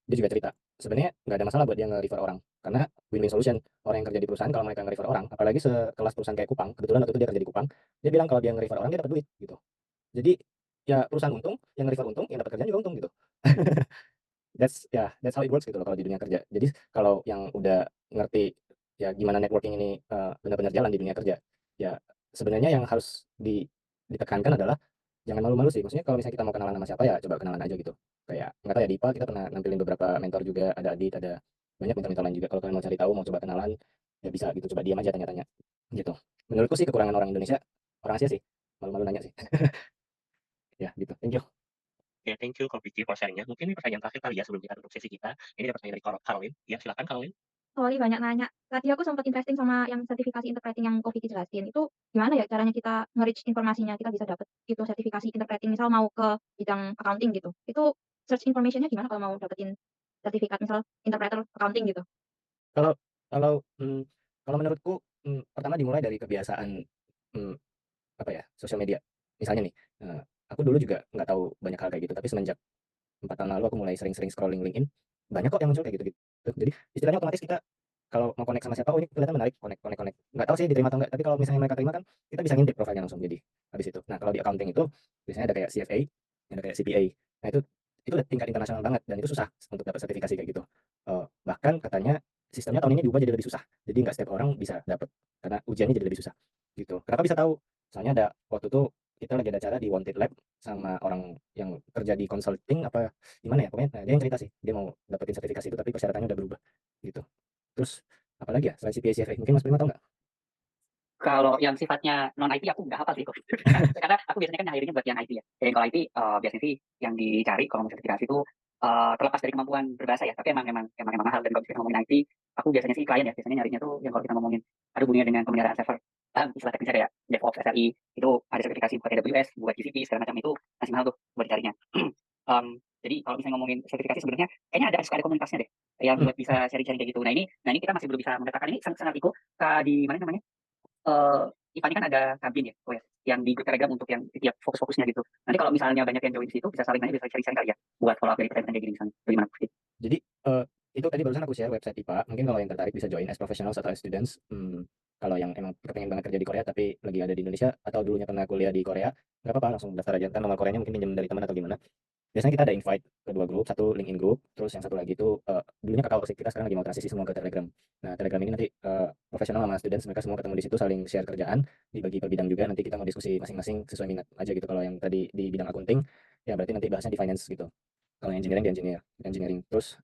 dia juga cerita sebenarnya nggak ada masalah buat dia nge-refer orang, karena win-win solution. Orang yang kerja di perusahaan kalau mereka nge-refer orang, apalagi sekelas perusahaan kayak Kupang, kebetulan waktu itu dia kerja di Kupang, dia bilang kalau dia nge-refer orang dia dapat duit gitu. Jadi ya perusahaan untung, yang nge-refer untung, yang dapat kerjaan juga untung gitu. That's how it works gitu loh kalau di dunia kerja. Jadi kalau yang udah ngerti ya gimana networking ini benar-benar jalan di dunia kerja, ya sebenarnya yang harus ditekankan adalah jangan malu-malu sih. Maksudnya kalau misalnya kita mau kenalan sama siapa ya coba kenalan aja gitu. Kayak nggak tahu ya, di IPA kita pernah nampilin beberapa mentor juga, ada Adit, ada banyak mentor-mentor lain juga. Kalau kalian mau cari tahu, mau coba kenalan, ya bisa gitu, coba diam aja tanya-tanya gitu. Menurutku sih kekurangan orang Indonesia, orang Asia sih malu-malu nanya sih. Ya gitu, thank you. Ya, thank you Coffee for sharingnya. Mungkin ini pertanyaan terakhir kali ya sebelum kita tutup sesi kita. Ini ada pertanyaan dari Caroline. Ya, silakan Caroline. Sorry banyak nanya. Tadi aku sempat interesting sama yang sertifikasi interpreting yang Coffee jelasin. Itu gimana ya caranya kita nge-reach informasinya, kita bisa dapat itu sertifikasi interpreting, misal mau ke bidang accounting gitu. Itu search information-nya gimana kalau mau dapetin sertifikat misal interpreter accounting gitu? Kalau kalau kalau menurutku pertama dimulai dari kebiasaan apa ya, sosial media. Misalnya nih, aku dulu juga nggak tahu banyak hal kayak gitu, tapi semenjak 4 tahun lalu aku mulai sering-sering scrolling LinkedIn, banyak kok yang muncul kayak gitu-gitu. Jadi istilahnya otomatis kita kalau mau connect sama siapa, oh ini kelihatan menarik, connect. Nggak tahu sih diterima atau enggak, tapi kalau misalnya mereka terima kan kita bisa ngintip profilnya langsung jadi habis itu. Nah kalau di accounting itu biasanya ada kayak CFA, ada kayak CPA. Nah itu itu udah tingkat internasional banget dan itu susah untuk dapat sertifikasi kayak gitu. Bahkan katanya sistemnya tahun ini diubah jadi lebih susah. Jadi nggak setiap orang bisa dapat karena ujiannya jadi lebih susah gitu. Kenapa bisa tahu? Soalnya ada waktu itu kita lagi ada acara di Wanted Lab sama orang yang kerja di consulting apa gimana ya pokoknya. Nah, dia yang cerita sih dia mau dapetin sertifikasi itu tapi persyaratannya udah berubah gitu. Terus apalagi ya selain CPA CFA mungkin Mas Prima tahu nggak? Kalau yang sifatnya non IT aku nggak hafal sih kok. Karena aku biasanya kan nyarinya buat yang IT ya. Dan kalau IT biasanya sih yang dicari kalau mau sertifikasi itu terlepas dari kemampuan berbahasa ya. Tapi emang mahal. Dan kalau kita ngomongin IT, aku biasanya sih klien ya. Biasanya nyarinya tuh yang kalau kita ngomongin ada hubungannya dengan pemeliharaan server. Istilah teknisnya kayak DevOps, SRE itu ada sertifikasi buat AWS, buat GCP segala macam itu masih mahal tuh buat dicarinya. Jadi kalau misalnya ngomongin sertifikasi sebenarnya kayaknya ada komunitasnya deh yang buat bisa sharing-sharing kayak gitu. Nah ini kita masih belum bisa mendapatkan ini sangat ikut di mana namanya IPA ini kan ada kabin ya, yang di grup Telegram untuk yang tiap fokus-fokusnya gitu. Nanti kalau misalnya banyak yang join di situ, bisa saling nanya, bisa sharing-sharing kali ya, buat follow up dari pertanyaan kayak gini misalnya. Bagaimana? Jadi itu tadi barusan aku share website IPA. Mungkin kalau yang tertarik bisa join as professionals atau as students. Kalau yang emang kepengen banget kerja di Korea tapi lagi ada di Indonesia atau dulunya pernah kuliah di Korea, nggak apa-apa langsung daftar aja. Ntar nomor Koreanya mungkin pinjam dari teman atau gimana. Biasanya kita ada invite ke 2 grup, satu LinkedIn group, terus yang satu lagi itu dulunya Kakao sih, kita sekarang lagi mau transisi semua ke Telegram. Nah, Telegram ini nanti profesional sama students mereka semua ketemu di situ saling share kerjaan, dibagi per bidang juga, nanti kita mau diskusi masing-masing sesuai minat aja gitu. Kalau yang tadi di bidang akunting, ya berarti nanti bahasnya di finance gitu. Kalau yang engineering di engineering. Terus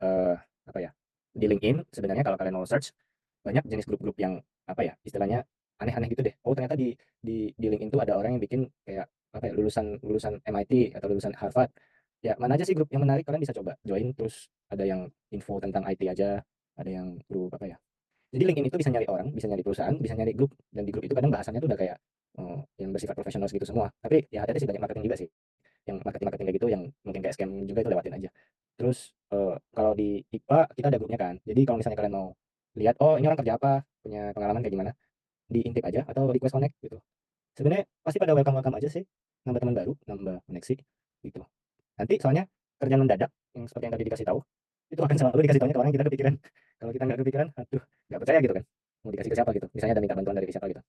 apa ya? Di LinkedIn sebenarnya kalau kalian mau search banyak jenis grup-grup yang apa ya? Istilahnya aneh-aneh gitu deh. Oh, ternyata di LinkedIn tuh ada orang yang bikin kayak apa ya? Lulusan MIT atau lulusan Harvard. Ya, mana aja sih grup yang menarik kalian bisa coba join. Terus ada yang info tentang IT aja, ada yang grup apa ya? Jadi LinkedIn itu bisa nyari orang, bisa nyari perusahaan, bisa nyari grup, dan di grup itu kadang bahasannya tuh udah kayak yang bersifat profesional gitu semua. Tapi ya hati-hati sih banyak marketing juga sih. Yang marketing kayak gitu yang mungkin kayak scam juga itu lewatin aja. Terus kalau di IPA kita ada grupnya kan. Jadi kalau misalnya kalian mau lihat oh ini orang kerja apa, punya pengalaman kayak gimana, diintip aja atau request connect gitu. Sebenarnya pasti pada welcome aja sih, nambah teman baru, nambah koneksi gitu. Nanti soalnya kerjaan mendadak yang seperti yang tadi dikasih tahu, itu akan selalu dikasih tahunya ke orang yang kita kepikiran. Kalau kita nggak kepikiran, aduh nggak percaya gitu kan. Mau dikasih ke siapa gitu. Misalnya ada minta bantuan dari siapa gitu.